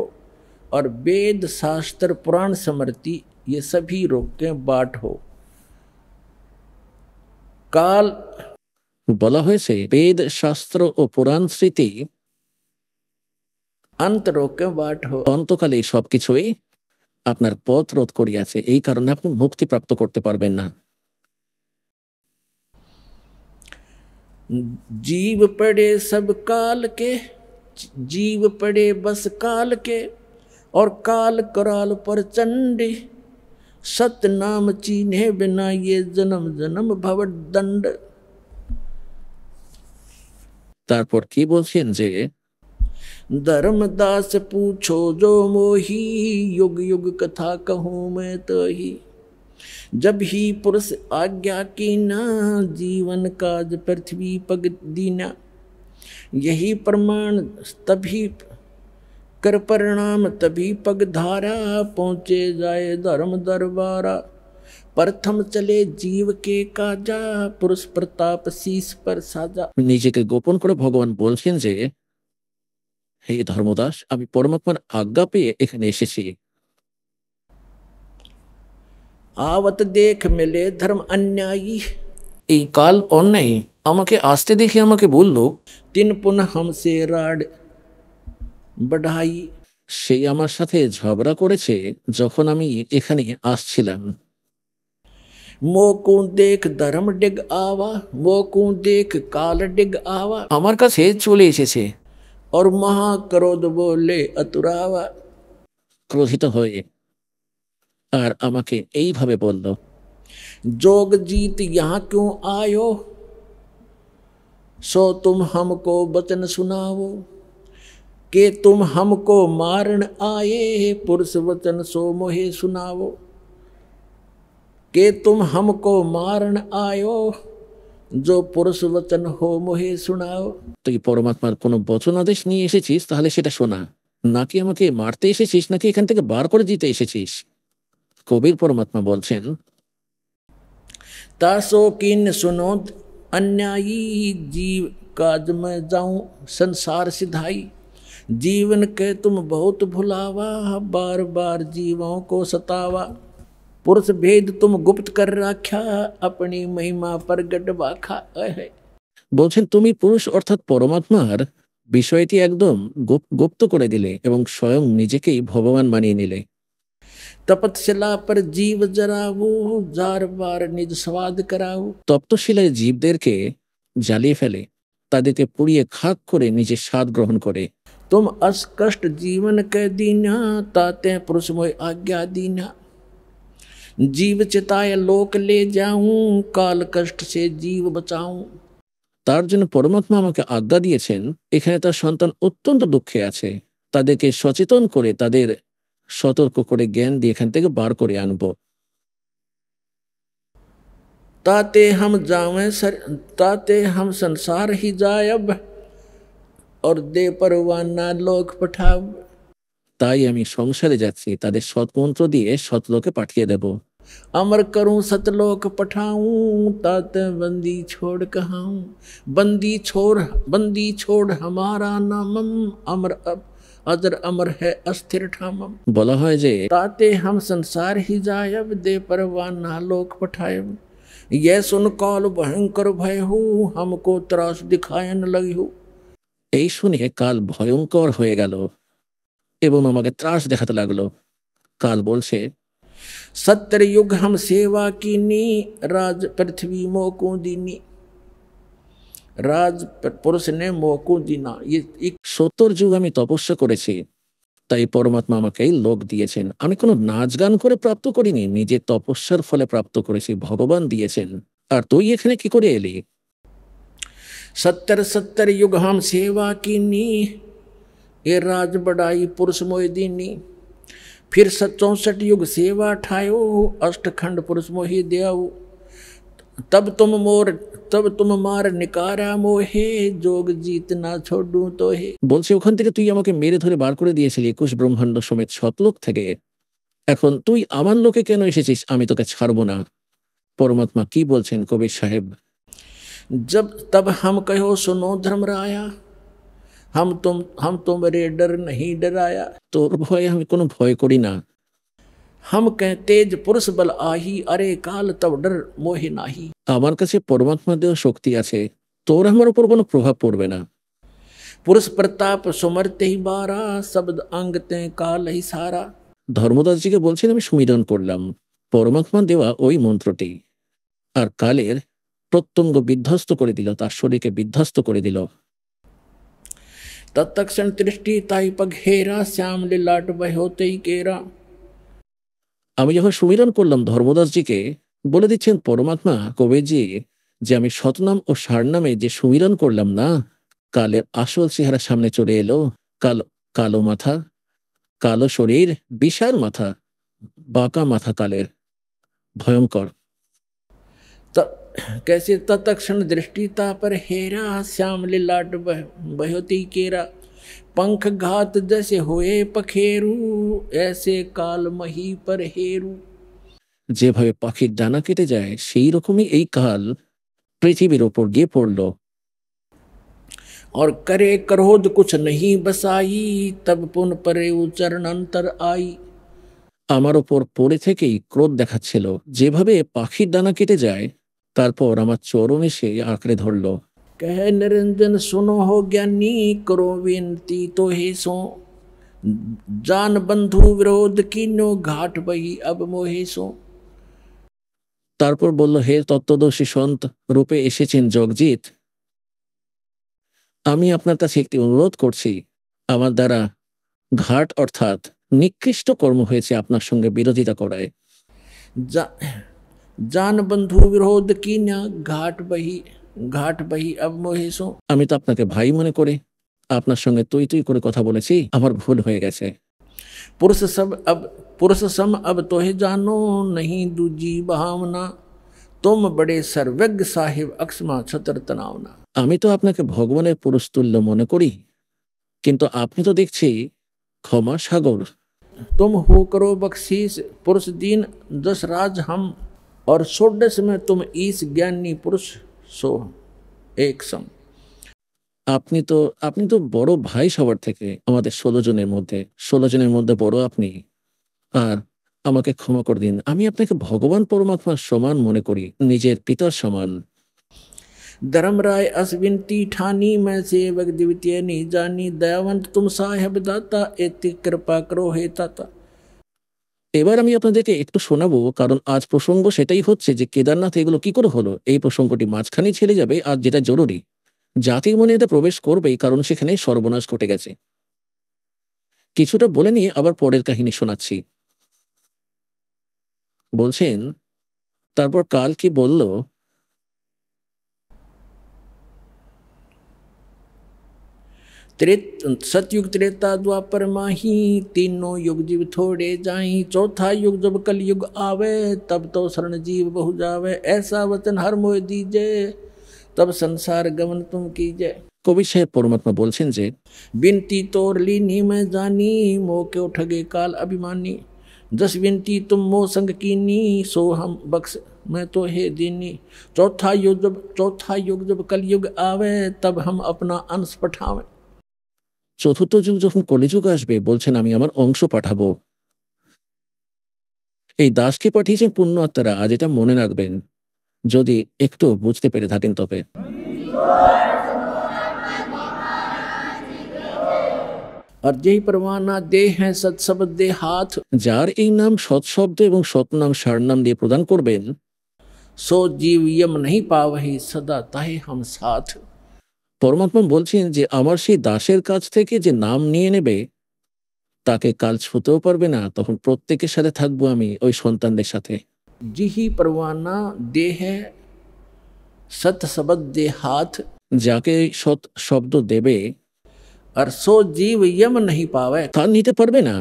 और वेद शास्त्र पुराण स्मृति ये सभी रोके बाट हो। काल বলা হয়েছে বেদ শাস্ত্র ও পুরাণ স্মৃতি অন্ত রোকে बाट हो, অন্তকালে সবকিছুই আপনার পথ রোধ করিয়াছে, এই কারণে আপনি মুক্তি প্রাপ্ত করতে পারবেন না। जीव पड़े सब काल के, जीव पड़े बस काल के और काल कराल पर चंडी सत्य नाम चीन्हे बिना ये जन्म जन्म भव दंड। তারপর কি বলছেন যে धर्मदास पूछो जो मोही युग युग कथा कहूँ मैं तो ही जब ही पुरुष आज्ञा की ना जीवन काज पृथ्वी पग दीना। यही प्रमाण तभी कर परिणाम तभी पग धारा पहुँचे जाए धर्म दरबारा। प्रथम चले जीव के काजा पुरुष प्रताप शीश पर साजा। নিজেকে গোপন করে ভগবান বলছেন যে হে ধর্মদাস, আমি পরমাত্মার আজ্ঞা পেয়ে এখানে এসেছি। आवत देख मिले धर्म अन्यायी, এই কাল অন্যায় আমাকে আসতে দেখে আমাকে বলল, তিন পুনঃ हमसे राड बढ़ाई। সেই আমার সাথে ঝগড়া করেছে যখন আমি এখানে আসছিলাম। মোকু দেখ ধর্ম ডিগ আওয়া, মোকু দেখ কাল ডিগ আওয়া, আমার কাছে চলে এসেছে। और মহাক্রোধ বলে অতুরাওয়া, ক্রোধিত হয়ে আর আমাকে এইভাবে বলল, जोग जीत यहाँ क्यों आयो, सो तुम हमको वचन सुनाओ, के तुम हमको मारन आए, पुरुष वचन सो मोहे सुनाओ, के तुम हमको मारन आयो, जो पुरुष वचन हो मोहे सुनाओ। তুই পরমাত্মার কোনো বচনাদেশ নিয়ে এসেছিস তাহলে সেটা শোনা, নাকি আমাকে মারতে এসেছিস, নাকি এখান থেকে বার করে দিতে এসেছিস? কবির পরমাত্মা বলছেন, तासो किन सुनो अन्यायी, जीव काज में जाऊं संसार सिधाई, जीवन के तुम बहुत भुलावा, बार बार जीवों को सतावा, पुरुष भेद तुम गुप्त कर रखा, अपनी महिमा प्रगट बाखा। বলছেন তুমি পুরুষ অর্থাৎ পরমাত্মার বিষয়টি একদম গুপ্ত করে দিলে এবং স্বয়ং নিজেকেই ভগবান মানিয়ে নিলে। তপৎশিলা পর জীব জরাও, जार बार নিজ স্বাদ করাও, তপ্তশিলায় জীবদেরকে জ্বালিয়ে ফেলে, তাদেরকে পুড়িয়ে খাক করে নিজের স্বাদ গ্রহণ করে। तुम अस कष्ट जीवन के दीना, ताते पुरुष मोय आज्ञा दीना, जीव चिताय लोक ले जाऊं, काल कष्ट से जीव बचाऊं। তার জন্য পরমাত্মা আমাকে আজ্ঞা দিয়েছেন, এখানে তার সন্তান অত্যন্ত দুঃখে আছে, তাদেরকে সচেতন করে তাদের সতর্ক করে জ্ঞান দিয়ে এখান থেকে বার করে আনবো। ताते हम संसार ही जायब, और दे परवाना लोक पठाब, তাই আমি সংসারে যাচ্ছি, তাদের সৎমন্ত্র দিয়ে সৎলোকে পাঠিয়ে দেব। अमर करूं सतलोक पठाऊं, ताते बंदी छोड़ कहाऊं, बंदी छोड़ हमारा नामम, अमर अब अजर अमर है अस्थिर ठामम। বলা হয় যে ताते हम संसार ही जायब, दे परवाना लोक पठायब, ये सुन काल भयंकर भय हो, हमको त्रास दिखायन लगी हो। এই শুনে কাল ভয়ঙ্কর হয়ে গেল এবং আমাকে ত্রাস দেখাতে লাগলো। কাল বলছে, सत्तर युग हम सेवा कीनी, राज पृथ्वी मोको दीनी, राज पुरुष ने मोको दीना। ये 70 যুগ আমি তপস্যা করেছি, তাই পরমাত্মা আমাকে এই লোক দিয়েছেন। আমি কোনো নাচ গান করে প্রাপ্ত করিনি, নিজের তপস্যার ফলে প্রাপ্ত করেছি, ভগবান দিয়েছেন। আর তুই এখানে কি করে এলি? 70 युग हम सेवा कीनी, ये राज बढ़ाई पुरुष मोय दीनी, फिर 64 युग सेवा ठायो, अष्टखंड पुरुष मोहि देव, तब तुम मार निकारा मोहे, जोग जीत ना छोड़ू तो हे। বলছে ওখান থেকে তুই আমাকে মেরে ধরে বার করে দিয়েছিলি 21 ব্রহ্মাণ্ড সমেত সতলোক থেকে, এখন তুই আমার লোকে কেন এসেছিস? আমি তোকে ছাড়বো না। পরমাত্মা কি বলছেন কবির সাহেব, जब तब हम कहो सुनो धर्मराया, हम तुम्हारे डर नहीं डराया, তোর ভয়ে আমি কোনো ভয় করি না। हम कह तेज पुरुष बल आही, अरे काल तब डर मोहि नाही। আমার কাছে পরমাত্মা দেওয়া শক্তি আছে, তোর আমার উপর কোনো প্রভাব পড়বে না। पुरुष प्रताप सुमरते ही बारा, शब्द अंगते काल ही सारा। ধর্মদাসজিকে বলছেন আমি সুমিরন করলাম পরমাত্মা দেওয়া ওই মন্ত্রটি, আর কালের প্রত্যঙ্গ বিধ্বস্ত করে দিল, তার শরীরকে বিধ্বস্ত করে দিল। तत्क्षण दृष्टि ताई पघेरा, श्याम लीलाट बहोते ही केरा। আমি যখন সুমিরন করলাম ধর্মদাসজিকে বলে দিচ্ছেন পরমাত্মা কবিজি যে আমি শতনাম ও সারনামে যে সুমিরন করলাম না, কালের আসল চেহারা সামনে চলে এলো। কালো মাথা, কালো শরীর, বিশাল মাথা, বাঁকা মাথা কালের, ভয়ঙ্কর। कैसे तत्क्षण दृष्टिता पर हेरा, श्याम लीलाट बहोती केरा, पंख घात जैसे होए पखेरु, ऐसे काल मही पर हेरु। যেভাবে পাখির ডানা কেটে যায় সেই রকমই এই কাল পৃথিবীর ওপর গিয়ে পড়ল। और करे क्रोध कुछ नहीं बसाई, तब पुन परे चरण अंतर आई। আমার ওপর পড়ে থেকেই ক্রোধ দেখাচ্ছিল, যেভাবে পাখির ডানা কেটে যায় তারপর আমার চরণ এসে আঁকড়ে ধরল। कह निरंजन सुनो हो ज्ञानी, करो विनती तो हे सो, जान बंधु विरोध कीनो घाट बही अब मोहे सो। তারপর বলল, হে তত্ত্বদর্শী সন্ত রূপে এসেছেন জগজিৎ, আমি আপনার কাছে একটি অনুরোধ করছি। আমার দ্বারা ঘাট অর্থাৎ নিকৃষ্ট কর্ম হয়েছে আপনার সঙ্গে বিরোধিতা করায়। জান বন্ধু বিরোধ কি না ঘাট বহি আব মোহে সো। আমি তো আপনাকে ভাই মনে করে আপনার সঙ্গে তুই তুই করে কথা বলেছি, আমার ভুল হয়ে গেছে। पुरुष सम अब तोहे जानो नहीं दूजी भावना तुम बड़े सर्वज्ञ साहिब अक्षमा छतर तनावना। আমি তো আপনাকে ভগবানের পুরুষ তুল্য মনে করি, কিন্তু আপনি তো দেখছি ক্ষমা সাগর। तुम हो करो बख्शीश पुरुष दीन दस राज हम और षोडश में तुम ईश ज्ञानी पुरुष सो एक सम। আপনি তো বড় ভাই সবার থেকে, আমাদের 16 জনের মধ্যে 16 জনের মধ্যে বড় আপনি। আর আমাকে ক্ষমা করে দিন, আমি আপনাকে ভগবান পরমাত্মার সমান মনে করি, নিজের পিতার সমান। धर्मराय असविनती ठानी मैं सेवक द्वितीय नहीं जानी दयावंत तुम साहेब दाता एति कृपा करो हे ताता। এবার আমি আপনাদেরকে একটু শোনাবো, কারণ আজ প্রসঙ্গ সেটাই হচ্ছে যে কেদারনাথ এগুলো কি করে হলো। এই প্রসঙ্গটি মাঝখানে ছেড়ে যাবে, আর যেটা জরুরি জাতির মনে এটা প্রবেশ করবেই, কারণ সেখানে সর্বনাশ ঘটে গেছে। কিছুটা বলে নিয়ে আবার পরের কাহিনী শোনাচ্ছি। বলছেন, তারপর কাল কি বলল, सतयुग त्रेता द्वापर माही तीनों युग जीव थोड़े जाई चौथा युग जब कल युग आवे तब तो शरण जीव बहु जावे ऐसा वचन हर मोह दीजे तब संसार गमन तुम कीजे। কবি সাহেব পরমাত্মা বলছেন যে, বিনती तोर लीनी में जानी मोह के उठगे काल अभिमानी जस विनती तुम मोह संग कीनी सो हम बख्श मैं तो हे दीनी चौथा युग जब कल युग आवे तब हम अपना अंश पठावे। চতুর্থ যুগ যখন কলিযুগ আসবে, বলছেন আমি আমার অংশ পাঠাবো। এই দাসকে পাঠিয়েছেন পুণ্য আত্মারা, আজ এটা মনে রাখবেন যদি একটু বুঝতে পেরে থাকেন তবে। আর যেই প্রমাণা দে হ্যাঁ সৎশব্দ দে হাত, যার এই নাম সৎশব্দ এবং সৎনাম সারনাম দিয়ে প্রদান করবেন, সো জীব ইয়ম नहीं पावहि सदा ताहे हम साथ। পরমাত্মা বলছেন যে আমার সেই দাসের কাছ থেকে যে নাম নিয়ে নেবে তাকে কাল ছুতেও পারবে না, তখন প্রত্যেকের সাথে থাকবো আমি, ওই সন্তানদের সাথে। জিহি পরওয়ানা দেহ সৎ শব্দ দে হাত, যাকে সৎ শব্দ দেবে আর সো জীব ইয়ম नहीं পাবে, তার নিতে পারবে না,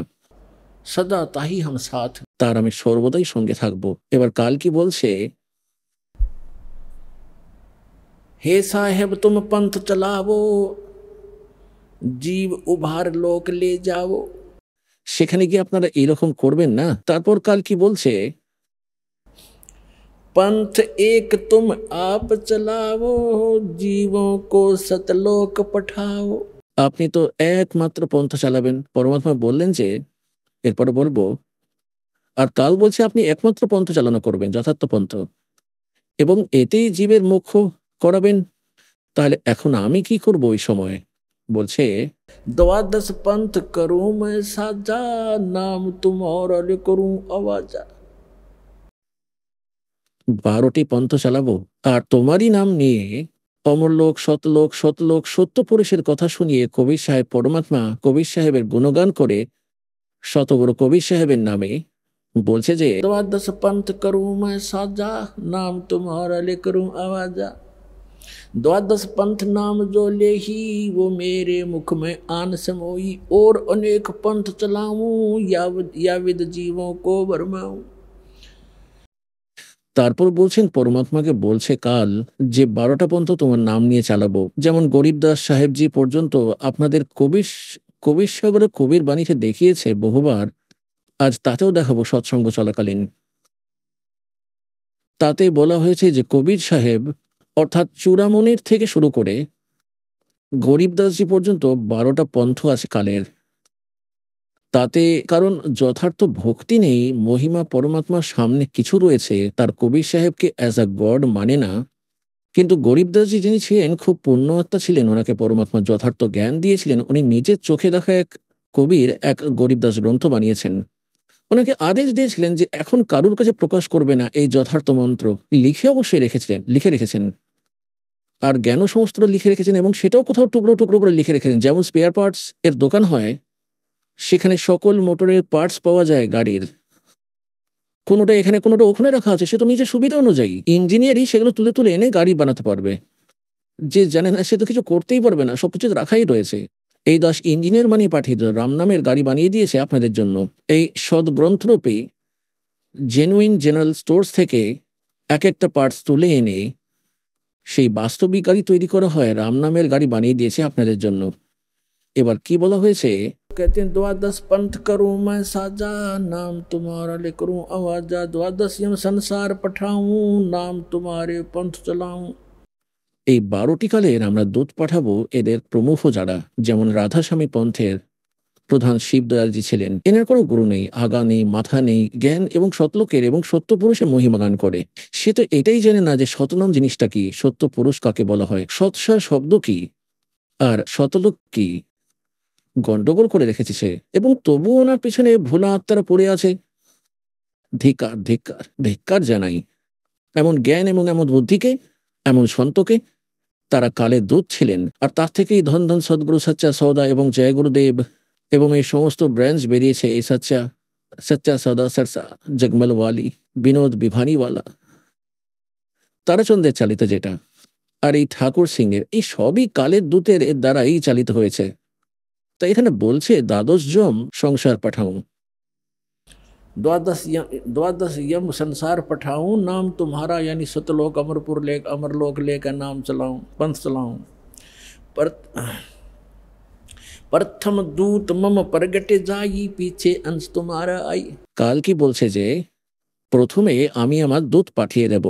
সদা তাহি হাম সাথ, তার আমি সর্বদাই সঙ্গে থাকবো। এবার কাল কি বলছে, हे साहेब तुम पंथ चलावो जीव उभार लोक ले जाओ। সেখানে গিয়ে আপনারা এরকম করবেন না। তারপর কাল কি বলছে, पंथ एक तुम आप चलाओ जीवों को सतलोक पठाओ। আপনি তো একমাত্র পন্থ চালাবেন। পরমাত্মা বললেন যে, এরপরে বলবো, আর কাল বলছে আপনি একমাত্র পন্থ চালনা করবেন, যথার্থ পন্থ, এবং এতেই জীবের মুখ্য করাবেন। তাহলে এখন আমি কি করব ওই সময়? বলছে, দ্বাদশ পন্থ করুঁ मैं साजा नाम तुम्हारा करूं आवाजा। 12টি পন্থ চালাবো আর তোমারই নাম নিয়ে অমরলোক শতলোক শতলোক সত্য পুরুষের কথা শুনিয়ে কবির সাহেব পরমাত্মা কবির সাহেবের গুণগান করে শতগুরু কবির সাহেবের নামে বলছে যে, দ্বাদশ পন্থ করুঁ मैं साजा नाम तुम्हारा करूं आवाजा। द्वादश पंथ नाम जो ले ही वो मेरे मुख में आन समोई और अनेक पंथ चलाऊं याविद जीवों को भरमाऊं। তারপর বলছেন, পরমাত্মাকে বলছে কাল যে 12টা পন্থ তোমার নাম নিয়ে চালাবো, যেমন গরিবদাস সাহেবজি পর্যন্ত আপনাদের কবির সাগরে কবির বাণীতে দেখিয়েছে বহুবার, আজ তাতেও দেখাবো সৎসঙ্গ চলাকালীন। তাতে বলা হয়েছে যে কবির সাহেব অর্থাৎ চূড়ামণির থেকে শুরু করে গরিবদাসজি পর্যন্ত 12টা পন্থ আছে কালের। তাতে কারণ যথার্থ ভক্তি নেই, মহিমা পরমাত্মার সামনে কিছু রয়েছে, তার কবির সাহেবকে অ্যাজ আ গড মানে না। কিন্তু গরিবদাসজি যিনি ছিলেন খুব পুণ্য আত্মা ছিলেন, ওনাকে পরমাত্মা যথার্থ জ্ঞান দিয়েছিলেন, উনি নিজের চোখে দেখা এক কবির এক গরিবদাস গ্রন্থ বানিয়েছেন। ওনাকে আদেশ দিয়েছিলেন যে এখন কারুর কাছে প্রকাশ করবে না এই যথার্থ মন্ত্র। লিখে অবশ্যই লিখে রেখেছেন। আর জ্ঞানও সমস্ত লিখে রেখেছেন এবং সেটাও কোথাও টুকরো টুকরো করে লিখে রেখেছেন। যেমন স্পেয়ার পার্টস এর দোকান হয়, সেখানে সকল মোটরের পার্টস পাওয়া যায় গাড়ির। কোনোটা এখানে কোনোটা ওখানে রাখা আছে, সে তো নিজের সুবিধা অনুযায়ী ইঞ্জিনিয়ারই সেগুলো তুলে তুলে এনে গাড়ি বানাতে পারবে। যে জানে না সে তো কিছু করতেই পারবে না, সবকিছু রাখাই রয়েছে। এই দাস ইঞ্জিনিয়ার বানিয়ে পাঠিয়ে দিল, রাম নামের গাড়ি বানিয়ে দিয়েছে আপনাদের জন্য। এই সদ্গ্রন্থরূপী জেনুইন জেনারেল স্টোর্স থেকে এক একটা পার্টস তুলে এনে সেই বাস্তবিক গাড়ি তৈরি করা হয়, রাম নামের গাড়ি বানিয়ে দিয়েছে আপনাদের জন্য। এবার কি বলা হয়েছে, कहते हैं द्वादश पंथ करूं मैं साजा, नाम तुम्हारा ले करूं आवाजा, द्वादश यम संसार पठाऊं, नाम तुम्हारे पंथ चलाऊं। এই 12টি কালের আমরা দূত পাঠাবো এদের প্রমুখ যারা, যেমন রাধাস্বামী পন্থের প্রধান শিবদয়ালজি ছিলেন। এনার কোনো গুরু নেই, আগা নেই, মাথা নেই, জ্ঞান এবং সতলোকের এবং সত্য পুরুষের মহিমা গান করে। সে তো এটাই জানে না যে সতনাম জিনিসটা কি, সত্য পুরুষ কাকে বলা হয়, সৎসা শব্দ কি, আর শতলোক কি। গন্ডগোল করে রেখেছে সে, এবং তবুও ওনার পিছনে ভোলা আত্মারা পড়ে আছে। ধিক্কার ধিক্কার ধিক্কার জানাই এমন জ্ঞান এবং এমন বুদ্ধিকে, এমন সন্তকে। তারা কালের দূত ছিলেন। আর তার থেকেই ধন ধন সদ্গুরু সচ্চা সৌদা এবং জয় গুরুদেব এবং এই সমস্ত ব্রাঞ্চ বেরিয়েছে। এই সচ্চা সচ্চা সৌদা সরসা জগমলওয়ালি, বিনোদ বিভানীওয়ালা, তারাচন্দ্রের চালিত যেটা, আর এই ঠাকুর সিং এর, এই সবই কালের দূতের এর দ্বারাই চালিত হয়েছে। তাই এখানে বলছে দ্বাদশ যম সংসার পাঠাউন, द्वादश यम संसार पठाऊं, नाम तुम्हारा यानी सतलोक अमरपुर लेक अमरलोक लेकर नाम चलाऊं, पंथ चलाऊं। प्रथम दूत मम प्रगटे जाई, पीछे अंश तुम्हारा आई। কাল কি বলছে যে প্রথমে আমি আমার দূত পাঠিয়ে দেব।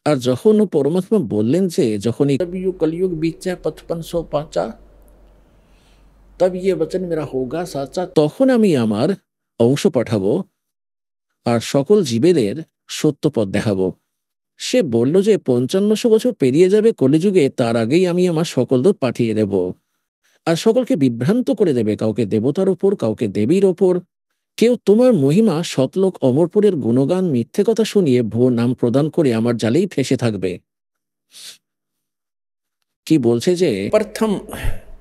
আর যখন পরমাত্মা বললেন যে যখন কলিयुग बीचा पचपन सौ पाचा, तब ये वचन मेरा होगा साचा, তখন আমি আমার অংশ পাঠাবো আর সকল জীবেদের সত্যপথ দেখাবো। সে বলল যে 5500 বছর পেরিয়ে যাবে কলিযুগে, তার আগেই আমি আমার সকল দূত পাঠিয়ে দেব। আর সকলকে বিভ্রান্ত করে দেবে, কাউকে দেবতার ওপর, কাউকে দেবীর ওপর। কেউ তোমার মহিমা সতলোক অমরপুরের গুণগান মিথ্যে কথা শুনিয়ে ভুয়ো নাম প্রদান করে আমার জালেই ফেসে থাকবে। কি বলছে যে প্রথম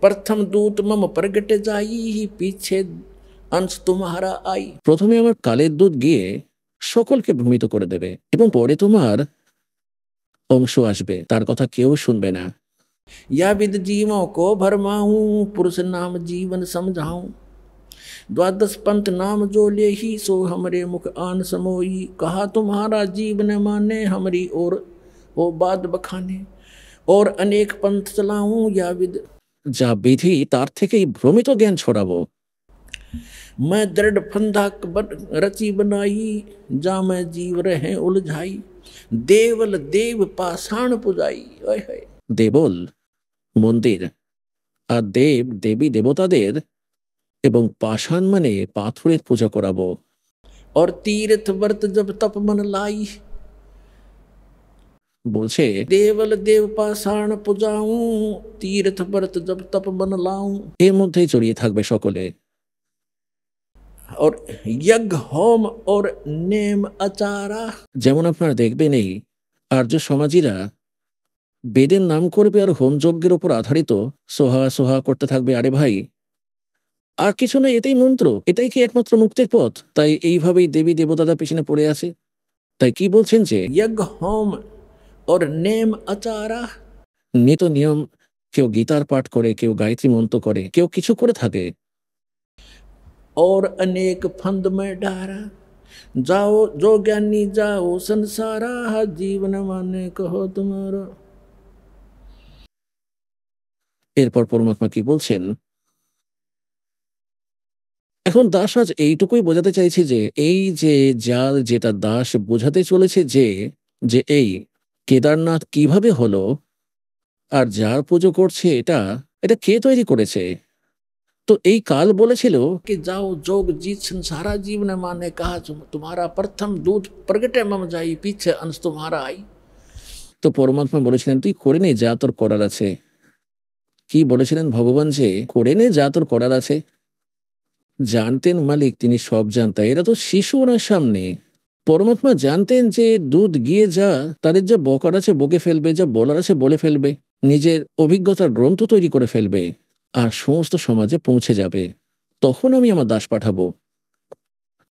প্রথম দূত মম প্রগটে যাই, পিছে अंश तुम्हारा आई। প্রথমে আমার কালের দূত গিয়ে সকলকে ভ্রমিত করে দেবে এবং পরে তোমার অংশ আসবে, তার কথা কেউ শুনবে না। या विद जीवों को भरमाऊं, पुरुष नाम जीवन समझाऊं, द्वादश पंथ नाम जो ले ही, सो हमरे मुख आन समोई, कहा तुम्हारा जीवन माने, हमरी और वो बात बखाने, और अनेक पंथ चलाऊं, या विद যা বিধি তার থেকেই ভ্রমিত জ্ঞান ছড়াবো। मैं दृढ़ फंदा रची बनाई, जा मैं जीव रहे उलझाई, देवल देव पाषाण पुजाई। দেবল মন্দির, আর দেব দেবী দেবতাদের এবং পাষাণ মানে পাথরের পূজা করাবো। और तीर्थ व्रत जब तप मन लाई, বলছে দেবল দেব পাষাণ পূজাऊं, तीर्थ व्रत जब तप मन लाऊं। এর মধ্যেই জড়িয়ে থাকবে সকলে। और यज्ञ होम और नेम आचारा, যেমন আপনারা দেখবেন এই আর্য সমাজীরা বেদের নাম করবে আর হোম যজ্ঞের উপর আধারিত সোহা সোহা করতে থাকবে। আরে ভাই, আর কিছু নয়, এটাই মন্ত্র, এটাই কি একমাত্র মুক্তির পথ? তাই এইভাবেই দেবী দেবতারা পেছনে পড়ে আছে। তাই কি বলছেন যে यज्ञ होम और नेम आचारा, নিত নিয়ম, কেউ গীতার পাঠ করে, কেউ গায়ত্রী মন্ত্র করে, কেউ কিছু করে থাকে। और अनेक फंद में डारा, जाओ जो ज्ञानी जाओ संसारा, जीवन माने कहो तुम्हारा। এরপর পরমাত্মা কি বলছেন, এখন দাস আজ এইটুকুই বোঝাতে চাইছে যে এই যে যার যেটা দাস বোঝাতে চলেছে যে যে এই কেদারনাথ কিভাবে হলো, আর যার পুজো করছে এটা এটা কে তৈরি করেছে। তো এই কাল বলেছিল कि जाओ जोग जीत संसारा, जीवन माने कहा तुम्हारा, प्रथम दूत प्रगटे मम जाई, पीछे अंश तुम्हारा आई। তো পরমাত্মা বলেছিলেন তুই করে নে যা তোর করার আছে। কি বলেছিলেন ভগবান, যে করে নে যা তোর করার আছে। জানতেন মালিক তিনি সব জানতা, এরা তো শিশু ওনার সামনে। পরমাত্মা জানতেন যে দুধ গিয়ে যা তাদের যা বকার আছে বকে ফেলবে, যা বলার আছে বলে ফেলবে, নিজের অভিজ্ঞতার গ্রন্থ তৈরি করে ফেলবে আর সমস্ত সমাজে পৌঁছে যাবে। তখন আমি আমার দাস পাঠাবো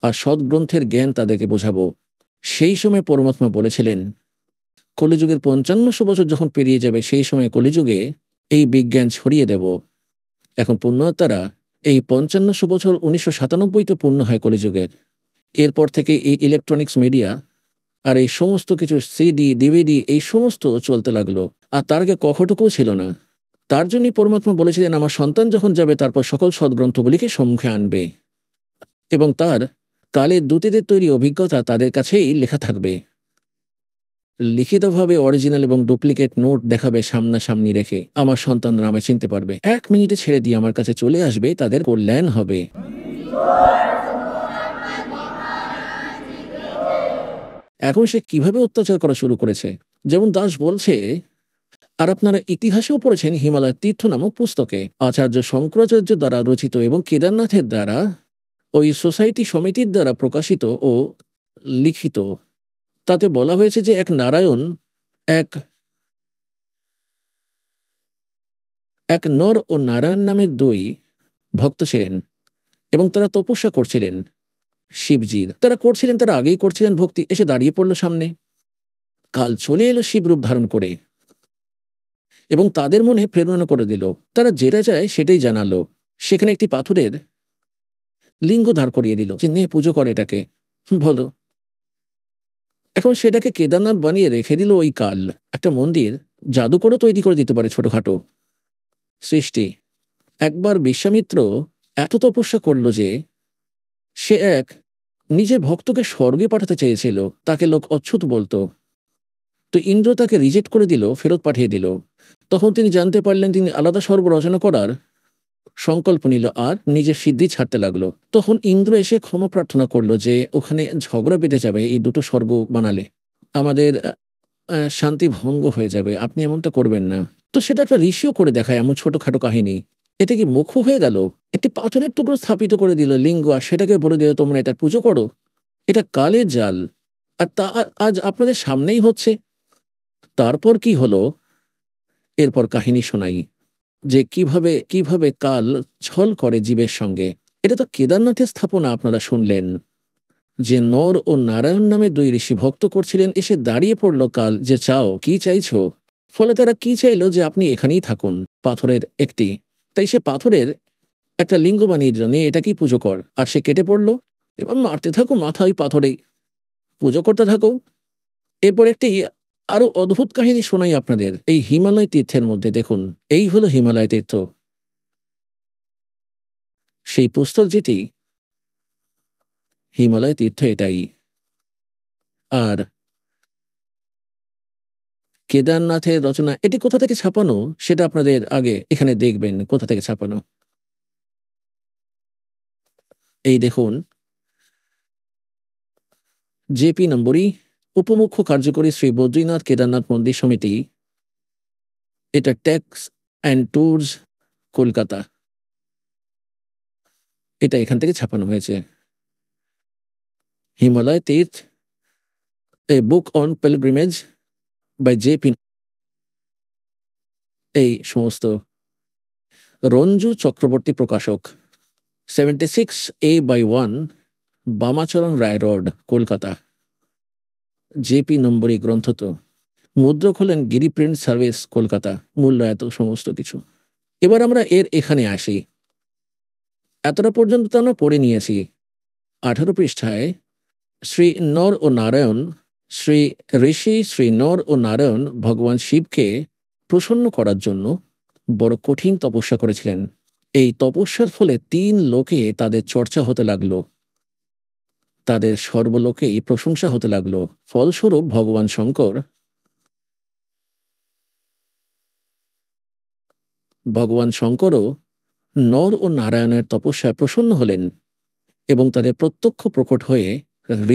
আর সদ্গ্রন্থের জ্ঞান তাদেরকে বোঝাবো। সেই সময় পরমাত্মা বলেছিলেন কলিযুগের ৫৫০০ বছর যখন পেরিয়ে যাবে সেই সময় কলিযুগে এই বিজ্ঞান ছড়িয়ে দেব। এখন পুণ্যাত্মারা এই ৫৫০০ বছর ১৯৯৭ তো পূর্ণ হয় কলিযুগের। এরপর থেকে এই ইলেকট্রনিক্স মিডিয়া আর এই সমস্ত কিছু সিডি ডিভিডি এই সমস্ত চলতে লাগলো, আর তার আগে কখটুকুও ছিল না। তার জন্যই পরমাত্মা বলেছিলেন আমার সন্তান যখন যাবে তারপর সকল সদ্গ্রন্থগুলিকে সম্মুখে আনবে এবং তার কালের দূতেদের তৈরি অভিজ্ঞতা তাদের কাছেই লেখা থাকবে। লিখিতভাবে অরিজিনাল এবং ডুপ্লিকেট নোট দেখাবে সামনাসামনি রেখে। আমার সন্তানরা আমায় চিনতে পারবে, ১ মিনিটে ছেড়ে দিয়ে আমার কাছে চলে আসবে, তাদের কল্যাণ হবে। এখন সে কিভাবে অত্যাচার করা শুরু করেছে, যেমন দাস বলছে, আর আপনারা ইতিহাসেও পড়েছেন হিমালয় তীর্থ নামক পুস্তকে আচার্য শঙ্করাচার্য দ্বারা রচিত এবং কেদারনাথের দ্বারা ওই সোসাইটি সমিতির দ্বারা প্রকাশিত ও লিখিত। তাতে বলা হয়েছে যে এক নারায়ণ এক এক নর ও নারায়ণ নামের ২ ভক্ত ছিলেন এবং তারা তপস্যা করছিলেন শিবজির। তারা করছিলেন, তারা আগেই করছিলেন ভক্তি, এসে দাঁড়িয়ে পড়লো সামনে। কাল চলে এলো শিবরূপ ধারণ করে এবং তাদের মনে প্রেরণা করে দিল। তারা যেটা চায় সেটাই জানালো। সেখানে একটি পাথরের লিঙ্গ ধার করিয়ে দিল যে নে পুজো করে এটাকে, বলো। এখন সেটাকে কেদারনাথ বানিয়ে রেখে দিল। ওই কাল একটা মন্দির জাদু করে তৈরি করে দিতে পারে ছোটখাটো সৃষ্টি। একবার বিশ্বামিত্র এত তপস্যা করলো যে সে এক নিজের ভক্তকে স্বর্গে পাঠাতে চেয়েছিল, তাকে লোক অচ্যুত বলতো। তো ইন্দ্র তাকে রিজেক্ট করে দিল, ফেরত পাঠিয়ে দিল। তখন তিনি জানতে পারলেন তিনি আলাদা স্বর্গ রচনা করার সংকল্প নিল আর নিজের সিদ্ধি ছাড়তে লাগলো। তখন ইন্দ্র এসে ক্ষমা প্রার্থনা করলো যে ওখানে ঝগড়া বেঁধে যাবে, এই দুটো স্বর্গ বানালে আমাদের শান্তি ভঙ্গ হয়ে যাবে, আপনি এমনটা করবেন না। তো সেটা একটা ঋষিও করে দেখায় এমন ছোটখাটো কাহিনী। এটা কি মুখ্য হয়ে গেল? একটি পাথরের টুকরো স্থাপিত করে দিল লিঙ্গ আর সেটাকে বলে দিল তোমরা এটা পুজো করো। এটা কালের জাল, আর তা আজ আপনাদের সামনেই হচ্ছে। তারপর কি হলো এরপর কাহিনী শোনাই যে কিভাবে কিভাবে কাল ছল করে জীবের সঙ্গে। এটা তো কেদারনাথের স্থাপনা, আপনারা শুনলেন যে নর ও নারায়ণ নামে ২ ঋষি ভক্ত করছিলেন। এসে দাঁড়িয়ে পড়ল কাল যে চাও কি চাইছো। ফলে তারা কি চাইলো যে আপনি এখানেই থাকুন, পাথরের একটি। তাই সে পাথরের একটা লিঙ্গ বানিয়ে দিল, নিয়ে এটাকেই পুজো কর। আর সে কেটে পড়লো এবং মারতে থাকো মাথা ওই পাথরেই, পুজো করতে থাকো। এরপর একটি আরো অদ্ভুত কাহিনী শোনাই আপনাদের। এই হিমালয় তীর্থের মধ্যে দেখুন, এই হলো হিমালয় তীর্থ, সেই পুস্তক যেটি হিমালয় তীর্থ এটাই। আর কেদারনাথের রচনা এটি কোথা থেকে ছাপানো সেটা আপনাদের আগে এখানে দেখবেন কোথা থেকে ছাপানো। এই দেখুন, জেপি নম্বরী, উপমুখ্য কার্যকরী শ্রী বদ্রীনাথ কেদারনাথ মন্দির সমিতি, এটা ট্যাক্স অ্যান্ড ট্যুরস, কলকাতা। এটা এখান থেকে ছাপানো হয়েছে। Himalaya Tirtha, a book on pilgrimage by JP, এই সমস্ত। রঞ্জু চক্রবর্তী প্রকাশক, 76A/1 Bamacharan Roy road, Kolkata. JP নম্বরী গ্রন্থ। তো মুদ্রক হলেন গিরি প্রিন্ট সার্ভিস, কলকাতা। মূল্য এত, সমস্ত কিছু। এবার আমরা এখানে আসি। এতটা পর্যন্ত তো আমরা পড়ে নিয়েছি। 18 পৃষ্ঠায় শ্রী নর ও নারায়ণ, শ্রী ঋষি শ্রী নর ও নারায়ণ ভগবান শিবকে প্রসন্ন করার জন্য বড় কঠিন তপস্যা করেছিলেন। এই তপস্যার ফলে 3 লোকে তাদের চর্চা হতে লাগলো, তাদের সর্বলোকেই প্রশংসা হতে লাগলো। ফলস্বরূপ ভগবান শঙ্করও নর ও নারায়ণের তপস্যায় প্রসন্ন হলেন এবং তাদের প্রত্যক্ষ প্রকট হয়ে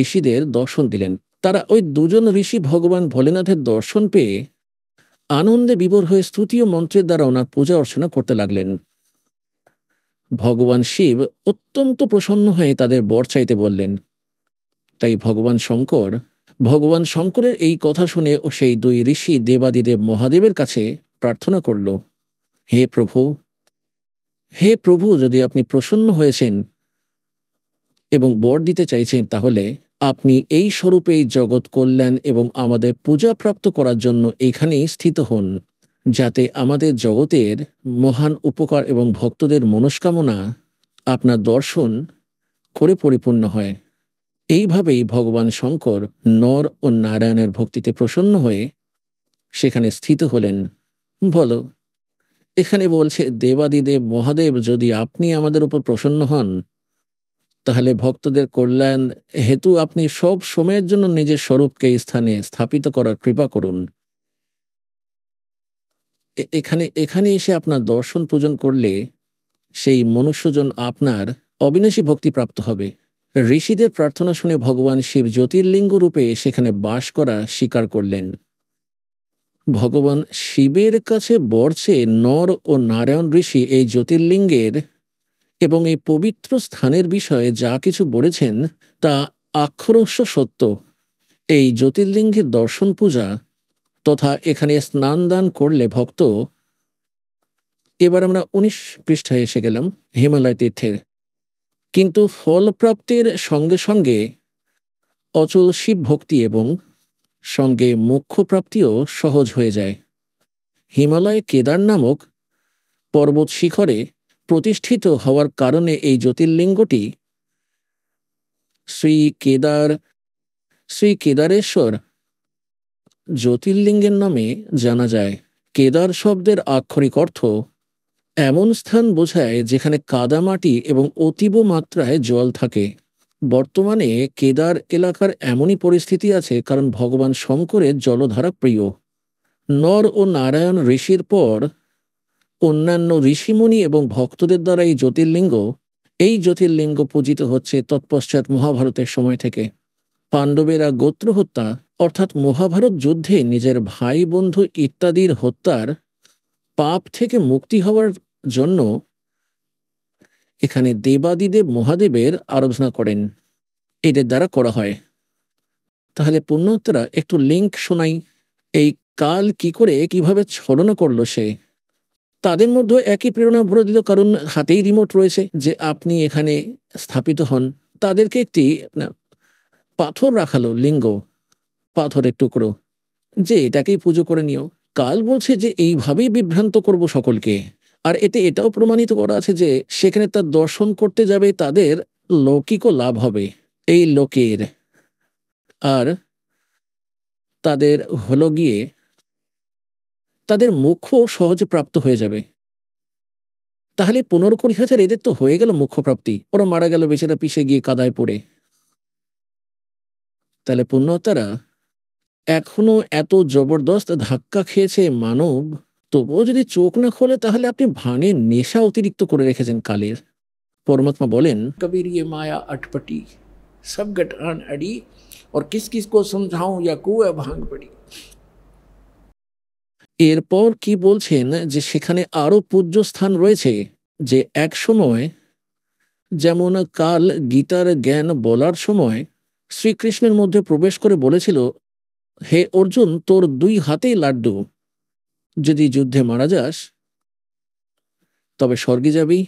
ঋষিদের দর্শন দিলেন। তারা ওই 2জন ঋষি ভগবান ভোলেনাথের দর্শন পেয়ে আনন্দে বিভোর হয়ে স্তুতি ও মন্ত্রের দ্বারা ওনার পূজা অর্চনা করতে লাগলেন। ভগবান শিব অত্যন্ত প্রসন্ন হয়ে তাদের বর চাইতে বললেন। তাই ভগবান শঙ্করের এই কথা শুনে ও সেই দুই ঋষি দেবাদিদেব মহাদেবের কাছে প্রার্থনা করল, হে প্রভু, হে প্রভু, যদি আপনি প্রসন্ন হয়েছেন এবং বর দিতে চাইছেন, তাহলে আপনি এই স্বরূপেই জগৎ কল্যাণ এবং আমাদের পূজা প্রাপ্ত করার জন্য এখানেই স্থিত হন, যাতে আমাদের জগতের মহান উপকার এবং ভক্তদের মনস্কামনা আপনার দর্শন করে পরিপূর্ণ হয়। এইভাবেই ভগবান শঙ্কর নর ও নারায়ণের ভক্তিতে প্রসন্ন হয়ে সেখানে স্থিত হলেন। বলো, এখানে বলছে দেবাদিদেব মহাদেব, যদি আপনি আমাদের উপর প্রসন্ন হন, তাহলে ভক্তদের কল্যাণ হেতু আপনি সব সময়ের জন্য নিজের স্বরূপকে স্থানে স্থাপিত করার কৃপা করুন। এখানে এসে আপনার দর্শন পূজন করলে সেই মনুষ্যজন আপনার অবিনাশী ভক্তি প্রাপ্ত হবে। ঋষিদের প্রার্থনা শুনে ভগবান শিব জ্যোতির্লিঙ্গ রূপে সেখানে বাস করা স্বীকার করলেন। ভগবান শিবের কাছে বর চেয়ে নর ও নারায়ণ ঋষি এই জ্যোতির্লিঙ্গের এবং এই পবিত্র স্থানের বিষয়ে যা কিছু বলেছেন তা আক্ষরস্য সত্য। এই জ্যোতির্লিঙ্গের দর্শন পূজা তথা এখানে স্নান দান করলে ভক্ত, এবার আমরা 19 পৃষ্ঠায় এসে গেলাম, হিমালয় তীর্থের। কিন্তু ফলপ্রাপ্তির সঙ্গে সঙ্গে অচল শিব ভক্তি এবং সঙ্গে মোক্ষ প্রাপ্তিও সহজ হয়ে যায়। হিমালয় কেদার নামক পর্বত শিখরে প্রতিষ্ঠিত হওয়ার কারণে এই জ্যোতির্লিঙ্গটি শ্রী কেদারেশ্বর জ্যোতির্লিঙ্গের নামে জানা যায়। কেদার শব্দের আক্ষরিক অর্থ এমন স্থান বোঝায় যেখানে কাদামাটি এবং অতীব মাত্রায় জল থাকে। বর্তমানে কেদার এলাকার এমনই পরিস্থিতি আছে কারণ ভগবান শঙ্করের জলধারা প্রিয়। নর ও নারায়ণ ঋষির পর অন্যান্য ঋষিমুনি এবং ভক্তদের দ্বারা এই জ্যোতির্লিঙ্গ পূজিত হচ্ছে তৎপশ্চাৎ মহাভারতের সময় থেকে। পাণ্ডবেরা গোত্র হত্যা অর্থাৎ মহাভারত যুদ্ধে নিজের ভাই বন্ধু ইত্যাদির হত্যার পাপ থেকে মুক্তি হওয়ার জন্য এখানে দেবাদিদেব মহাদেবের আরাধনা করেন, এদের দ্বারা করা হয়। তাহলে পুণ্যাত্মারা একটু লিঙ্ক শোনাই। এই কাল কি করে কিভাবে ছলনা করলো সে, তাদের মধ্যে একই প্রেরণা ভরে দিল, কারণ হাতেই রিমোট রয়েছে যে আপনি এখানে স্থাপিত হন। তাদেরকে একটি পাথর রাখালো, লিঙ্গ, পাথরের টুকরো, যে এটাকেই পুজো করে নিও। কাল বলছে যে এইভাবেই বিভ্রান্ত করব সকলকে। আর এটাও প্রমাণিত করা আছে যে সেখানে তার দর্শন করতে যাবে তাদের লৌকিক লাভ হবে এই লোকের, আর তাদের হলো গিয়ে তাদের মুখ্য সহজে প্রাপ্ত হয়ে যাবে। তাহলে 15-20 হাজার এদের তো হয়ে গেল মুখ্য প্রাপ্তি, ওরা মারা গেল বেচারা পিষে গিয়ে কাদায় পড়ে। তাহলে পুণ্যতারা এখনো এত জবরদস্ত ধাক্কা খেয়েছে মানব, তবুও যদি চোখ না খোলে তাহলে আপনি ভাঙে নেশা অতিরিক্ত করে রেখেছেন কালের। পরমাত্মা বলেন, কবির ये माया अटपटी सब गठान अड़ी और किस किस को समझाऊं या कुआ भांग पड़ी। এরপর কি বলছেন যে সেখানে আরো পূজ্য স্থান রয়েছে, যে এক সময় যেমন কাল গীতার জ্ঞান বলার সময় শ্রীকৃষ্ণের মধ্যে প্রবেশ করে বলেছিল, হে অর্জুন, তোর 2 হাতেই লাড্ডু, যদি যুদ্ধে মারা যাস তবে স্বর্গে যাবি,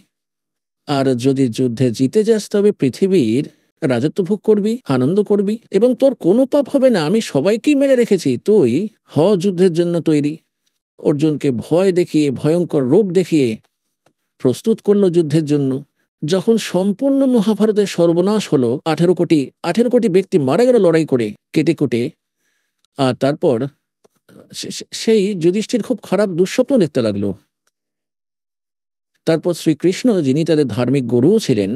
আর যদি যুদ্ধে জিতে যাস তবে পৃথিবীর রাজত্ব ভোগ করবি, আনন্দ করবি, এবং তোর কোনো পাপ হবে না, আমি সবাইকেই মেরে রেখেছি, তুই যুদ্ধের জন্য তৈরি। অর্জুনকে ভয় দেখিয়ে, ভয়ঙ্কর রূপ দেখিয়ে প্রস্তুত করলো যুদ্ধের জন্য। যখন সম্পূর্ণ মহাভারতের সর্বনাশ হলো, 18 কোটি ব্যক্তি মারা গেল লড়াই করে কেটে কুটে, আর তারপর সেই যুধিষ্ঠির খুব খারাপ দুঃস্বপ্ন দেখতে লাগলো। তারপর শ্রীকৃষ্ণ, যিনি তাদের ধার্মিক গুরুও ছিলেন,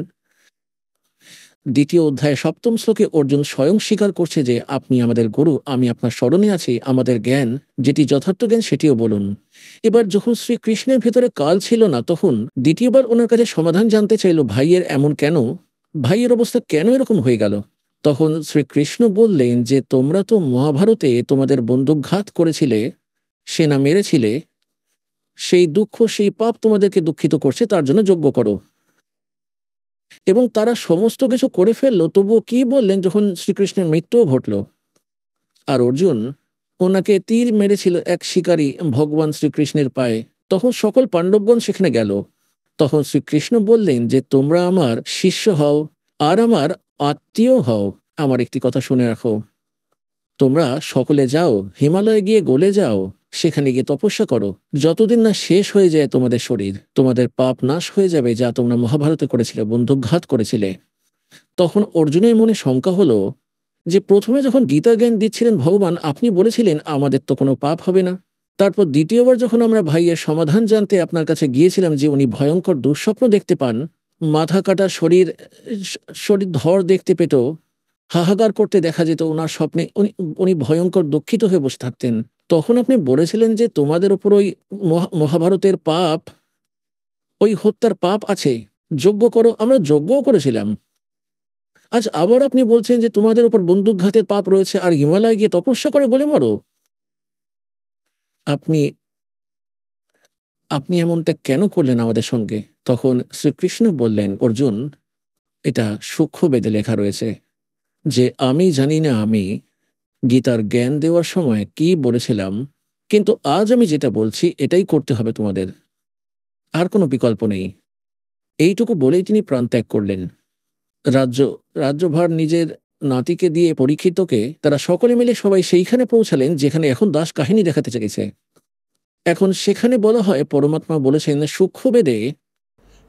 2য় অধ্যায়ে 7ম শ্লোকে অর্জুন স্বয়ং স্বীকার করছে যে আপনি আমাদের গুরু, আমি আপনার স্মরণে আছি, আমাদের জ্ঞান যেটি যথার্থ জ্ঞান সেটিও বলুন। এবার যখন শ্রীকৃষ্ণের ভেতরে কাল ছিল না, তখন দ্বিতীয়বার ওনার কাছে সমাধান জানতে চাইল, ভাইয়ের এমন কেন, ভাইয়ের অবস্থা কেন এরকম হয়ে গেল। তখন শ্রীকৃষ্ণ বললেন যে তোমরা তো মহাভারতে তোমাদের বন্দুকঘাত করেছিলে, সেনা মেরেছিলে, সেই দুঃখ সেই পাপ তোমাদেরকে দুঃখিত করছে, তার জন্য যজ্ঞ করো। এবং তারা সমস্ত কিছু করে ফেললো, তবুও কি বললেন যখন শ্রীকৃষ্ণের মৃত্যুও ঘটল আর অর্জুন ওনাকে তীর মেরেছিল এক শিকারী ভগবান শ্রীকৃষ্ণের পায়ে, তখন সকল পাণ্ডবগণ সেখানে গেল। তখন শ্রীকৃষ্ণ বললেন যে তোমরা আমার শিষ্য হও আর আমার আত্মীয় হও। আমার একটি কথা শুনে রাখো, তোমরা সকলে যাও হিমালয়ে গিয়ে গলে যাও, সেখানে গিয়ে তপস্যা করো, যতদিন না শেষ হয়ে যায় তোমাদের শরীর, তোমাদের পাপ নাশ হয়ে যাবে যা তোমরা মহাভারতে করেছিলে, বন্দুকঘাত করেছিলে। তখন অর্জুনের মনে শঙ্কা হলো যে প্রথমে যখন গীতা জ্ঞান দিচ্ছিলেন ভগবান, আপনি বলেছিলেন আমাদের তো কোনো পাপ হবে না। তারপর দ্বিতীয়বার যখন আমরা ভাইয়ের সমাধান জানতে আপনার কাছে গিয়েছিলাম যে উনি ভয়ঙ্কর দুঃস্বপ্ন দেখতে পান, মাথা কাটা শরীর, শরীর ধর দেখতে পেত, হাহাকার করতে দেখা যেত ওনার স্বপ্নে, উনি উনি ভয়ঙ্কর দুঃখিত হয়ে বসে থাকতেন। তখন আপনি বলেছিলেন যে তোমাদের উপর ওই মহাভারতের পাপ, ওই হত্যার পাপ আছে, যজ্ঞ করো। আমরা যজ্ঞও করেছিলাম। আজ আবার আপনি বলছেন যে তোমাদের উপর বন্দুকঘাতের পাপ রয়েছে আর হিমালয়ে গিয়ে তপস্যা করে বলে মরো। আপনি আপনি এমনটা কেন করলেন আমাদের সঙ্গে? তখন শ্রীকৃষ্ণ বললেন, অর্জুন, এটা সূক্ষ্ম বেদে লেখা রয়েছে যে আমি জানি না আমি গীতার জ্ঞান দেওয়ার সময় কি বলেছিলাম, কিন্তু আজ আমি যেটা বলছি এটাই করতে হবে তোমাদের, আর কোনো বিকল্প নেই। এইটুকু বলেই তিনি প্রাণত্যাগ করলেন। রাজ্য রাজ্যভার নিজের নাতিকে দিয়ে পরীক্ষিতকে তারা সকলে মিলে সবাই সেইখানে পৌঁছালেন যেখানে এখন দাস কাহিনী দেখাতে চেয়েছে। এখন সেখানে বলা হয়, পরমাত্মা বলেছেন সূক্ষ্ম বেদে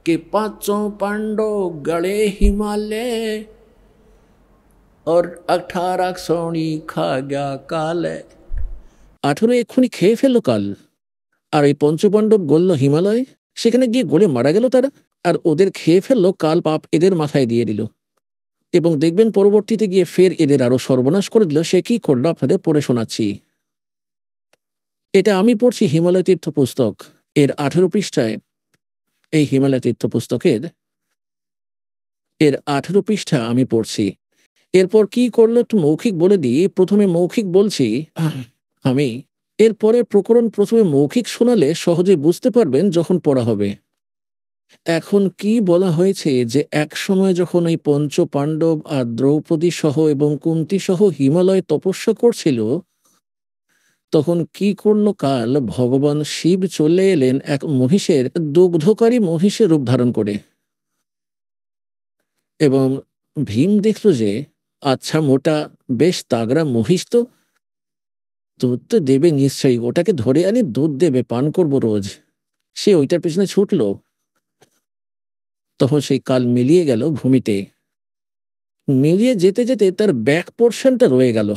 कि पांचों पांडव गड़े हिमालय और 18 सोनी खा गया काल। 18 এক্ষুনি খেয়ে ফেললো কাল, আর এই পঞ্চপাণ্ডব গলল হিমালয়, সেখানে গিয়ে গলে মারা গেল তারা, আর ওদের খেয়ে ফেললো কাল, পাপ এদের মাথায় দিয়ে দিল। এবং দেখবেন পরবর্তীতে গিয়ে ফের এদের আরো সর্বনাশ করে দিল। সে কি করলো আপনাদের পড়ে শোনাচ্ছি। এটা আমি পড়ছি হিমালয় তীর্থ পুস্তক এর 18 পৃষ্ঠায়। এই হিমালয় তীর্থ পুস্তকের এর 18 পৃষ্ঠা আমি পড়ছি। এরপর কি করলো একটু মৌখিক বলে দিই। প্রথমে মৌখিক বলছি আমি, এরপরে প্রকরণ প্রথমে মৌখিক শোনালে সহজে বুঝতে পারবেন যখন পড়া হবে। এখন কি বলা হয়েছে যে এক সময় যখন এই পঞ্চ পাণ্ডব আর দ্রৌপদী সহ এবং কুন্তী সহ হিমালয়ে তপস্যা করছিল, তখন কি করলো কাল, ভগবান শিব চলে এলেন এক মহিষের, দুগ্ধকারী মহিষের রূপ ধারণ করে। এবং ভীম দেখলো যে আচ্ছা মোটা বেশ তাগড়া মহিষ, তো দুধ তো দেবে নিশ্চয়ই, ওটাকে ধরে আনি দুধ দেবে, পান করবো রোজ। সে ওইটার পেছনে ছুটলো। তখন সেই কাল মিলিয়ে গেল ভূমিতে। মিলিয়ে যেতে যেতে তার ব্যাক পোর্শনটা রয়ে গেল,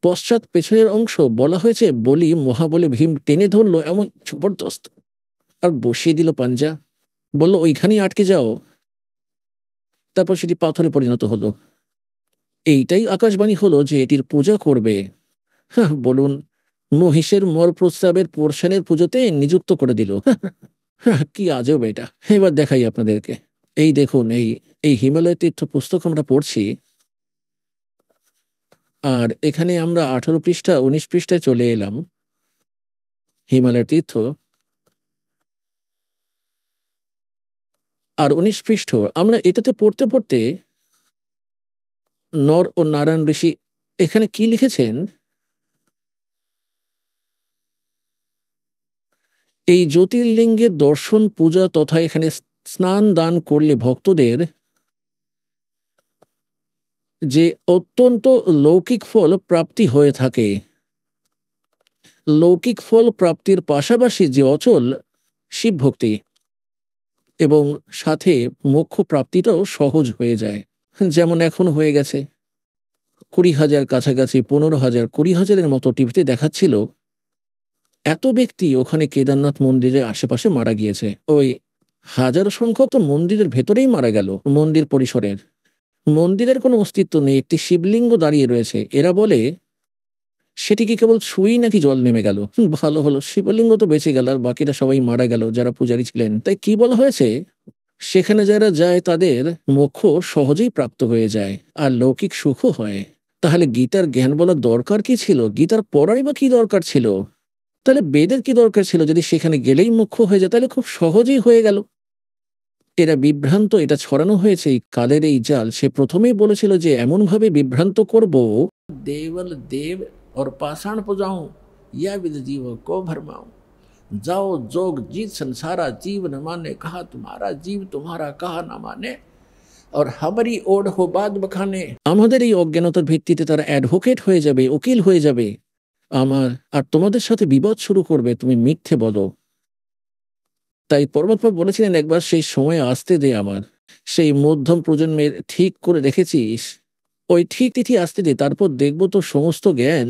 পশ্চাৎ পেছনের অংশ বলা হয়েছে বলি মহাবলে ভীম টেনে ধরলো এমন জবরদস্ত, আর বসিয়ে দিল পাঞ্জা, বলল ওইখানেই আটকে যাও। তারপর সেটি পাথরে পরিণত হলো। এইটাই আকাশবাণী হলো যে এটির পূজা করবে। হ্যাঁ বলুন, মহিষের মর প্রস্তাবের পোর্শনের পুজোতে নিযুক্ত করে দিল। হ্যাঁ, কি আজব এটা। এবার দেখাই আপনাদেরকে। এই দেখুন, এই এই হিমালয় তীর্থ পুস্তক আমরা পড়ছি, আর এখানে আমরা 18 পৃষ্ঠা 19 পৃষ্ঠায় চলে এলাম। হিমালয় তীর্থ আর 19 পৃষ্ঠ আমরা এটাতে পড়তে পড়তে নর ও নারায়ণ ঋষি এখানে কি লিখেছেন, এই জ্যোতির্লিঙ্গের দর্শন পূজা তথা এখানে স্নান দান করলে ভক্তদের যে অত্যন্ত লৌকিক ফল প্রাপ্তি হয়ে থাকে, লৌকিক ফল প্রাপ্তির পাশাপাশি যে অচল শিব ভক্তি এবং সাথে মোক্ষ প্রাপ্তিটাও সহজ হয়ে যায়। যেমন এখন হয়ে গেছে 20,000 কাছাকাছি, 15,000, 20,000-এর মতো টিভিতে দেখাচ্ছিল এত ব্যক্তি ওখানে কেদারনাথ মন্দিরের আশেপাশে মারা গিয়েছে। ওই হাজার সংখ্যক তো মন্দিরের ভেতরেই মারা গেল। মন্দির পরিসরের, মন্দিরের কোনো অস্তিত্ব নেই, একটি শিবলিঙ্গ দাঁড়িয়ে রয়েছে। এরা বলে সেটিকে কেবল ছুঁই নাকি জল নেমে গেল। ভালো হলো, শিবলিঙ্গ তো বেঁচে গেল আর বাকিরা সবাই মারা গেল যারা পূজারী ছিলেন। তাই কি বলা হয়েছে, সেখানে যারা যায় তাদের মোক্ষ সহজেই প্রাপ্ত হয়ে যায় আর লৌকিক সুখও হয়। তাহলে গীতার জ্ঞান বলার দরকার কি ছিল? গীতার পড়াই বা কি দরকার ছিল? তাহলে বেদের কি দরকার ছিল? যদি সেখানে গেলেই মোক্ষ হয়ে যায় তাহলে খুব সহজেই হয়ে গেল। এরা বিভ্রান্ত, এটা ছড়ানো হয়েছে এই কালের এই জাল। সে প্রথমেই বলেছিল যে এমনভাবে বিভ্রান্ত করব, দেবল দেব और पाषाण पुजाऊं या विद जीव को भरमाऊं। जाओ जोग जीत संसारा जीव न माने कहा तुम्हारा, जीव तुम्हारा कहा ना माने और हमारी ओढ़ हो बात बखाने। আমাদের এই অজ্ঞানতার ভিত্তিতে তারা অ্যাডভোকেট হয়ে যাবে, উকিল হয়ে যাবে আমার, আর তোমাদের সাথে বিবাদ শুরু করবে, তুমি মিথ্যে বলো। তাই পরমাত্মা বলেছিলেন একবার, সেই সময় আসতে দে আমার, সেই মধ্যম প্রজন্মের ঠিক করে রেখেছিস, ওই ঠিক তিথি আসতে দে, তারপর দেখবো তোর সমস্ত জ্ঞান,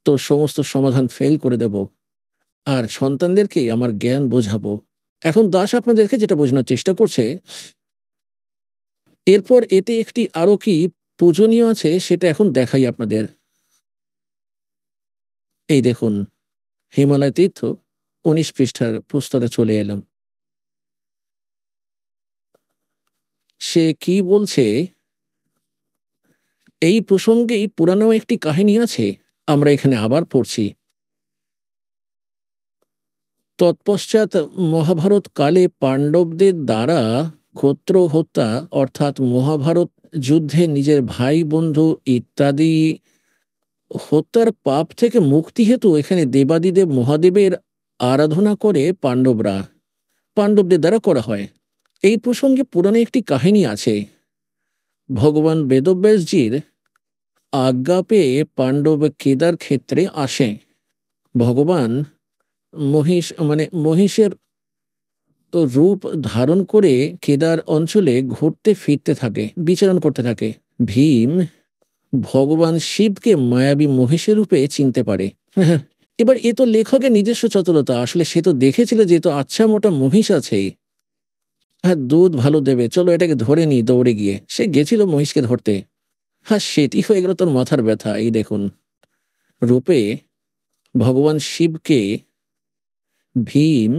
তোর সমস্ত সমাধান ফেল করে দেব, আর সন্তানদেরকে আমার জ্ঞান বোঝাবো। এখন দাস আপনাদেরকে যেটা বোঝানোর চেষ্টা করছে, এরপর এতে একটি আরো কি পূজনীয় আছে সেটা এখন দেখাই আপনাদের। এই দেখুন, হিমালয় তীর্থ 19 পৃষ্ঠার পুস্তকে চলে এলাম। সে কি বলছে, এই প্রসঙ্গেই পুরানো একটি কাহিনী আছে, আমরা এখানে আবার পড়ছি। তৎপশ্চাৎ মহাভারত কালে পাণ্ডবদের দ্বারা গোত্র হত্যা অর্থাৎ মহাভারত যুদ্ধে নিজের ভাই বন্ধু ইত্যাদি হত্যার পাপ থেকে মুক্তি হেতু এখানে দেবাদিদেব মহাদেবের আরাধনা করে পাণ্ডবদের দ্বারা করা হয়। এই প্রসঙ্গে পুরাণে একটি কাহিনী আছে। ভগবান বেদব্যাসজির আজ্ঞা পেয়ে পাণ্ডব কেদার ক্ষেত্রে আসে। ভগবান মহিষের রূপ ধারণ করে কেদার অঞ্চলে ঘুরতে ফিরতে থাকে, বিচরণ করতে থাকে। ভীম ভগবান শিবকে মায়াবী মহিষের রূপে চিনতে পারে। এবার এ তো লেখকের নিজস্ব চতুরতা, আসলে সে তো দেখেছিল যে তো আচ্ছা মোটা মহিষ আছে, হ্যাঁ দুধ ভালো দেবে, চলো এটাকে ধরে নি, দৌড়ে গিয়ে সে গেছিল মহিষকে ধরতে। হ্যাঁ সেটি হয়ে গেল তোর মাথার ব্যথা। এই দেখুন, রূপে ভগবান শিবকে ভীম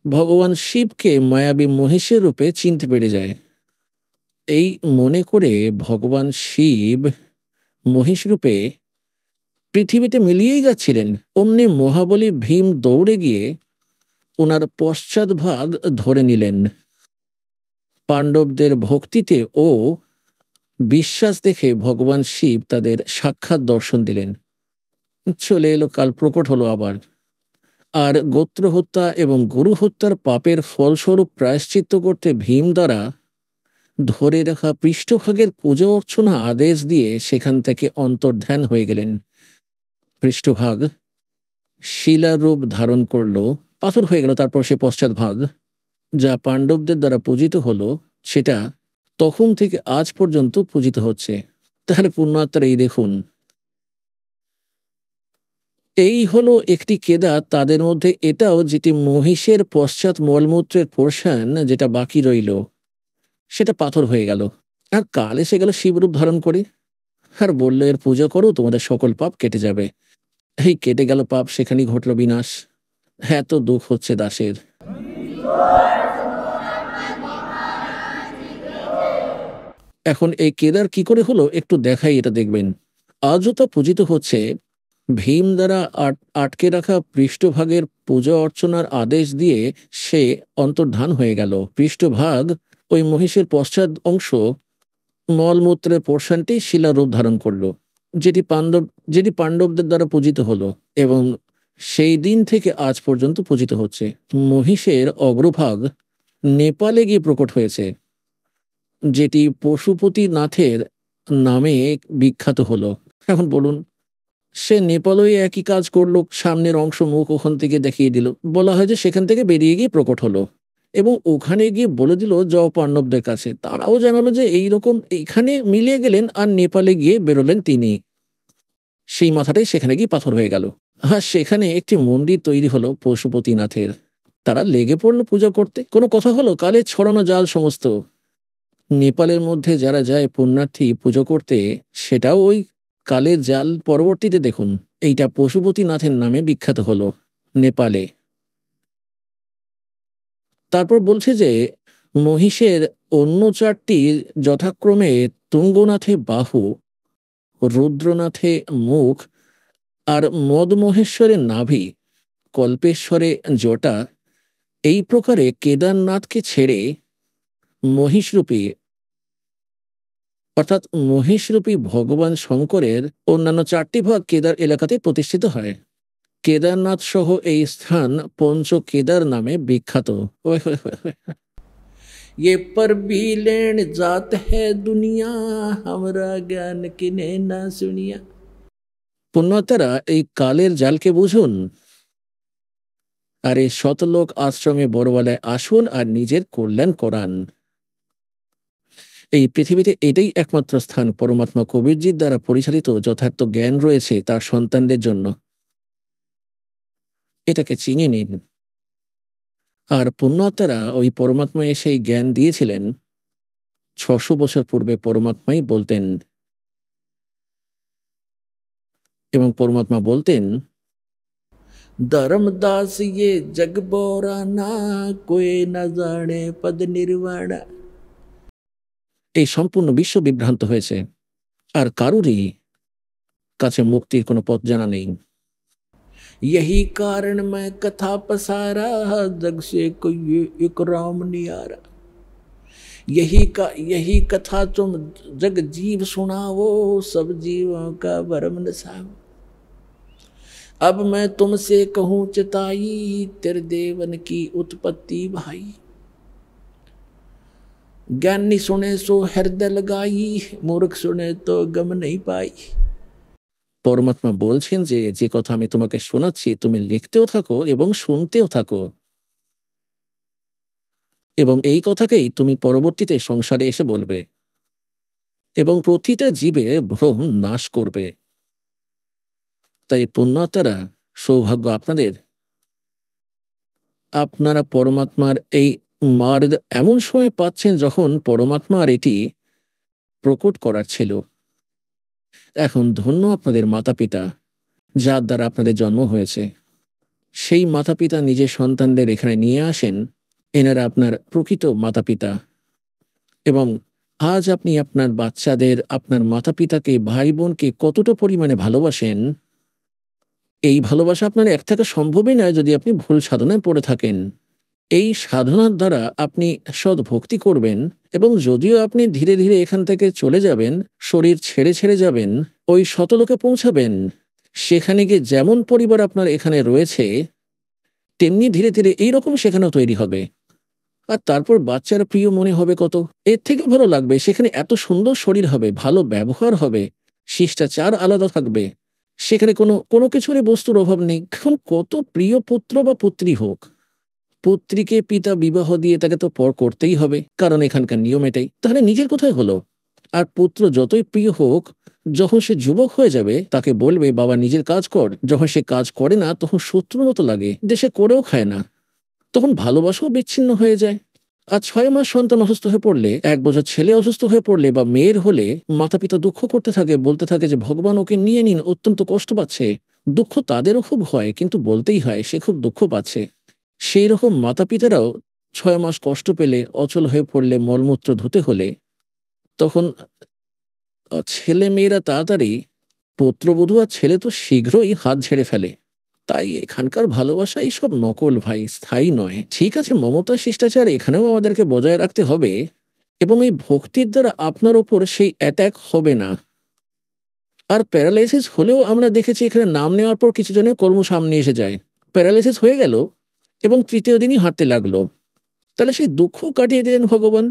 ভগবান শিবকে মায়াবী মহিষের রূপে চিনতে পেরে যায়। এই মনে করে ভগবান শিব মহিষ রূপে পৃথিবীতে মিলিয়েই যাচ্ছিলেন, অমনি মহাবলী ভীম দৌড়ে গিয়ে ওনার পশ্চাৎভাগ ধরে নিলেন। পাণ্ডবদের ভক্তিতে ও বিশ্বাস দেখে ভগবান শিব তাদের সাক্ষাৎ দর্শন দিলেন। চলে এলো কাল, প্রকট হলো আবার। আর গোত্র হত্যা এবং গরু হত্যার পাপের ফলস্বরূপ প্রায়শ্চিত্ত করতে ভীম দ্বারা ধরে রাখা পৃষ্ঠভাগের পূজা অর্চনা আদেশ দিয়ে সেখান থেকে অন্তর্ধান হয়ে গেলেন। পৃষ্ঠভাগ শিলারূপ ধারণ করলো, পাথর হয়ে গেল। তারপর সে পশ্চাৎভাগ যা পাণ্ডবদের দ্বারা পূজিত হলো, সেটা তখন থেকে আজ পর্যন্ত পূজিত হচ্ছে। তাহলে পুণ্যাত্মারা এই দেখুন, এই হলো একটি কেদার। তাদের মধ্যে এটাও যেটি মহিষের পশ্চাৎ মলমূত্রের পোর্শন যেটা বাকি রইল, সেটা পাথর হয়ে গেল। আর কাল এসে গেল শিবরূপ ধারণ করে, আর বললো এর পূজা করো, তোমাদের সকল পাপ কেটে যাবে। এই কেটে গেল পাপ, সেখানেই ঘটল বিনাশ। হ্যাঁ, তো দুঃখ হচ্ছে দাসের। এখন এই কেদার কি করে হলো একটু দেখাই, এটা দেখবেন। আজও তা পূজিত হচ্ছে। ভীম দ্বারা আটকে রাখা পৃষ্ঠভাগের পূজা অর্চনার আদেশ দিয়ে সে অন্তর্ধান হয়ে গেল। পৃষ্ঠভাগ ওই মহিষের পশ্চাৎ অংশ মলমূত্রের পোর্শনটি শিলারূপ ধারণ করলো, যেটি পাণ্ডবদের দ্বারা পূজিত হলো এবং সেই দিন থেকে আজ পর্যন্ত পূজিত হচ্ছে। মহিষের অগ্রভাগ নেপালে গিয়ে প্রকট হয়েছে, যেটি পশুপতিনাথের নামে বিখ্যাত হলো। এখন বলুন, সে নেপালেও একই কাজ করলো, সামনের অংশ মুখ ওখান থেকে দেখিয়ে দিল। বলা হয় যে সেখান থেকে বেরিয়ে গিয়ে প্রকট হলো এবং ওখানে গিয়ে বলে দিল যাও পাণ্ডবদের কাছে। তারাও জানালো যে এইরকম, এইখানে মিলিয়ে গেলেন, আর নেপালে গিয়ে বেরোলেন তিনি। সেই মাথাটাই সেখানে গিয়ে পাথর হয়ে গেল। হ্যাঁ, সেখানে একটি মন্দির তৈরি হলো পশুপতিনাথের। তারা লেগে পড়লো পূজা করতে। কোনো কথা হলো, কালে ছড়ানো জাল সমস্ত। নেপালের মধ্যে যারা যায় পুণ্যার্থী পুজো করতে, সেটাও ওই কালের জাল। পরবর্তীতে দেখুন, এইটা পশুপতিনাথের নামে বিখ্যাত হলো নেপালে। তারপর বলছে যে মহিষের অন্য চারটি যথাক্রমে তুঙ্গনাথে বাহু, রুদ্রনাথে মুখ, আর মদমহেশ্বরের নাভি, কল্পেশ্বরে জটা, এই প্রকারে কেদারনাথকে ছেড়ে মহিষরূপী অর্থাৎ মহিষরূপী ভগবান শঙ্করের অন্যান্য 4টি ভাগ কেদার এলাকাতে প্রতিষ্ঠিত হয়। কেদারনাথ সহ এই স্থান পঞ্চ কেদার নামে বিখ্যাত। ये पर भी लेन जात है दुनिया हमरा ज्ञान किने ना सुनिया। পুণ্যাত্মারা এই কালের জালকে বুঝুন, আর এই শতলোক আশ্রমে বড়বেলায় আসুন আর নিজের কল্যাণ করান। এই পৃথিবীতে এটাই একমাত্র স্থান পরমাত্মা কবিরজির দ্বারা পরিচালিত যথার্থ জ্ঞান রয়েছে তার সন্তানদের জন্য। এটাকে চিনে নিন। আর পুণ্যাত্মারা ওই পরমাত্মা এসে জ্ঞান দিয়েছিলেন 600 বছর পূর্বে। পরমাত্মাই বলতেন, এবং পরমাত্মা বলতেন, ধর্মদাস ये जग बोरा ना कोई न जाने पद निर्वाण। এই সম্পূর্ণ বিশ্ব বিভ্রান্ত হয়েছে, আর কারুরই কাছে মুক্তির কোনো পথ জানা নেই। यही कारण मैं कथा पसारा जग से कोई एक राम नियारा। यही कथा तुम जग जीव सुनाओ सब जीवों का भरम नसाओ। अब मैं तुमसे कहूँ चिताई तेरे देवन की उत्पत्ति भाई। ज्ञानी सुने सो हृदय लगाई मूर्ख सुने तो गम नहीं पाई। পরমাত্মা বলছেন যে যে কথা আমি তোমাকে শোনাচ্ছি তুমি লিখতেও থাকো এবং শুনতেও থাকো, এবং এই কথাকেই তুমি পরবর্তীতে সংসারে এসে বলবে, এবং প্রতিটা জীবে ভ্রম নাশ করবে। তাই পুণ্যাত্মারা, সৌভাগ্য আপনাদের, আপনারা পরমাত্মার এই মার্গ এমন সময় পাচ্ছেন যখন পরমাত্মার এটি প্রকট করার ছিল। এখন ধন্য আপনাদের মাতা পিতা যার দ্বারা আপনাদের জন্ম হয়েছে। সেই মাতা পিতা নিজের সন্তানদের এখানে নিয়ে আসেন। এনারা আপনার প্রকৃত মাতা পিতা, এবং আজ আপনি আপনার বাচ্চাদের, আপনার মাতা পিতাকে, ভাই বোনকে কতটা পরিমাণে ভালোবাসেন, এই ভালোবাসা আপনার এক থাকা সম্ভবই নয় যদি আপনি ভুল সাধনায় পড়ে থাকেন। এই সাধনার দ্বারা আপনি সৎ ভক্তি করবেন, এবং যদিও আপনি ধীরে ধীরে এখান থেকে চলে যাবেন, শরীর ছেড়ে ছেড়ে যাবেন, ওই শতলোকে পৌঁছাবেন, সেখানে গিয়ে যেমন পরিবার আপনার এখানে রয়েছে তেমনি ধীরে ধীরে এইরকম সেখানেও তৈরি হবে। আর তারপর বাচ্চারা প্রিয় মনে হবে কত, এর থেকে ভালো লাগবে। সেখানে এত সুন্দর শরীর হবে, ভালো ব্যবহার হবে, শিষ্টাচার আলাদা থাকবে, সেখানে কোনো কোনো কিছুর বস্তুর অভাব নেই। এখন কত প্রিয় পুত্র বা পুত্রী হোক, পুত্রীকে পিতা বিবাহ দিয়ে তাকে তো পর করতেই হবে, কারণ এখানকার নিয়ম এটাই। তাহলে নিজের কোথায় হলো? আর পুত্র যতই প্রিয় হোক, যখন সে যুবক হয়ে যাবে তাকে বলবে বাবা নিজের কাজ কর, যখন সে কাজ করে না তখন শত্রুর মতো লাগে, দেশে করেও খায় না, তখন ভালোবাসাও বিচ্ছিন্ন হয়ে যায়। আর 6 মাস সন্তান অসুস্থ হয়ে পড়লে, 1 বছর ছেলে অসুস্থ হয়ে পড়লে বা মেয়ের হলে মাতা পিতা দুঃখ করতে থাকে, বলতে থাকে যে ভগবান ওকে নিয়ে নিন, অত্যন্ত কষ্ট পাচ্ছে। দুঃখ তাদেরও খুব হয়, কিন্তু বলতেই হয় সে খুব দুঃখ পাচ্ছে। সেই রকম মাতা পিতারাও 6 মাস কষ্ট পেলে, অচল হয়ে পড়লে, মলমূত্র ধুতে হলে, তখন ছেলে মেয়েরা তাড়াতাড়ি, পুত্রবধূ আর ছেলে তো শীঘ্রই হাত ঝেড়ে ফেলে। তাই এখানকার ভালোবাসা এইসব নকল ভাই, স্থায়ী নয়। ঠিক আছে, মমতা শিষ্টাচার এখানেও আমাদেরকে বজায় রাখতে হবে, এবং এই ভক্তির দ্বারা আপনার ওপর সেই অ্যাটাক হবে না। আর প্যারালাইসিস হলেও আমরা দেখেছি এখানে নাম নেওয়ার পর কিছু জনের কর্ম সামনে এসে যায়, প্যারালাইসিস হয়ে গেল এবং 3য় দিনই হাঁটতে লাগলো। তাহলে সেই দুঃখ কাটিয়ে দিলেন ভগবান,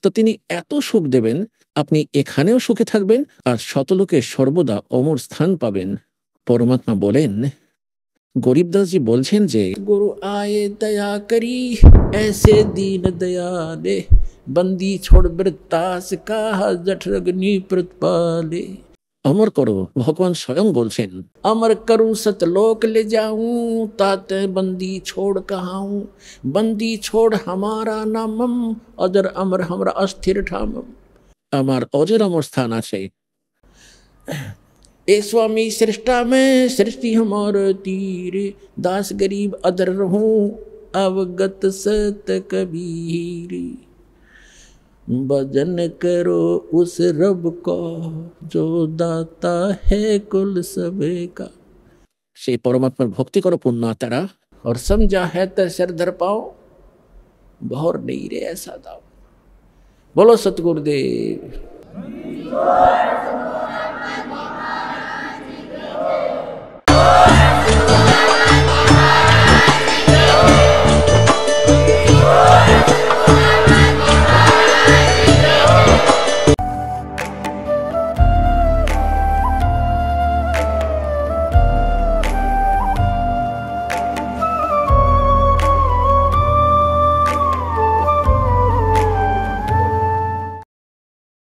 তো তিনি এত সুখ দেবেন, আপনি এখানেও সুখে থাকবেন আর শতলোকে সর্বদা অমর স্থান পাবেন। পরমাত্মা বলেন, গরিবদাস জি বলছেন যে গুরু আয়ে দয়া করি ऐसे दीन दयाले बंदी छोड़ बृतास का जठरग्नि प्रतिपाले। अमर करो, भगवान स्वयं बोलছেন, अमर करूं सतलोक ले जाऊं ताते बंदी छोड़ कहाऊं। बंदी छोड़ हमारा नामम अजर अमर हमरा अस्थिर ठामम। আমার অজর অমর স্থান আছে। ए स्वामी सृष्टा में सृष्टि हमार तीर दास गरीब अदर रहूं अवगत सत कबीर। भजन करो उस रब को जो दाता है कुल सबे का। সেই পরমাত্মার ভক্তি করো পুণ্যাত্মারা, और समझा है तो सिर धर पाओ, भौर नहीं रे ऐसा दाव। बोलो सतगुरुदेव।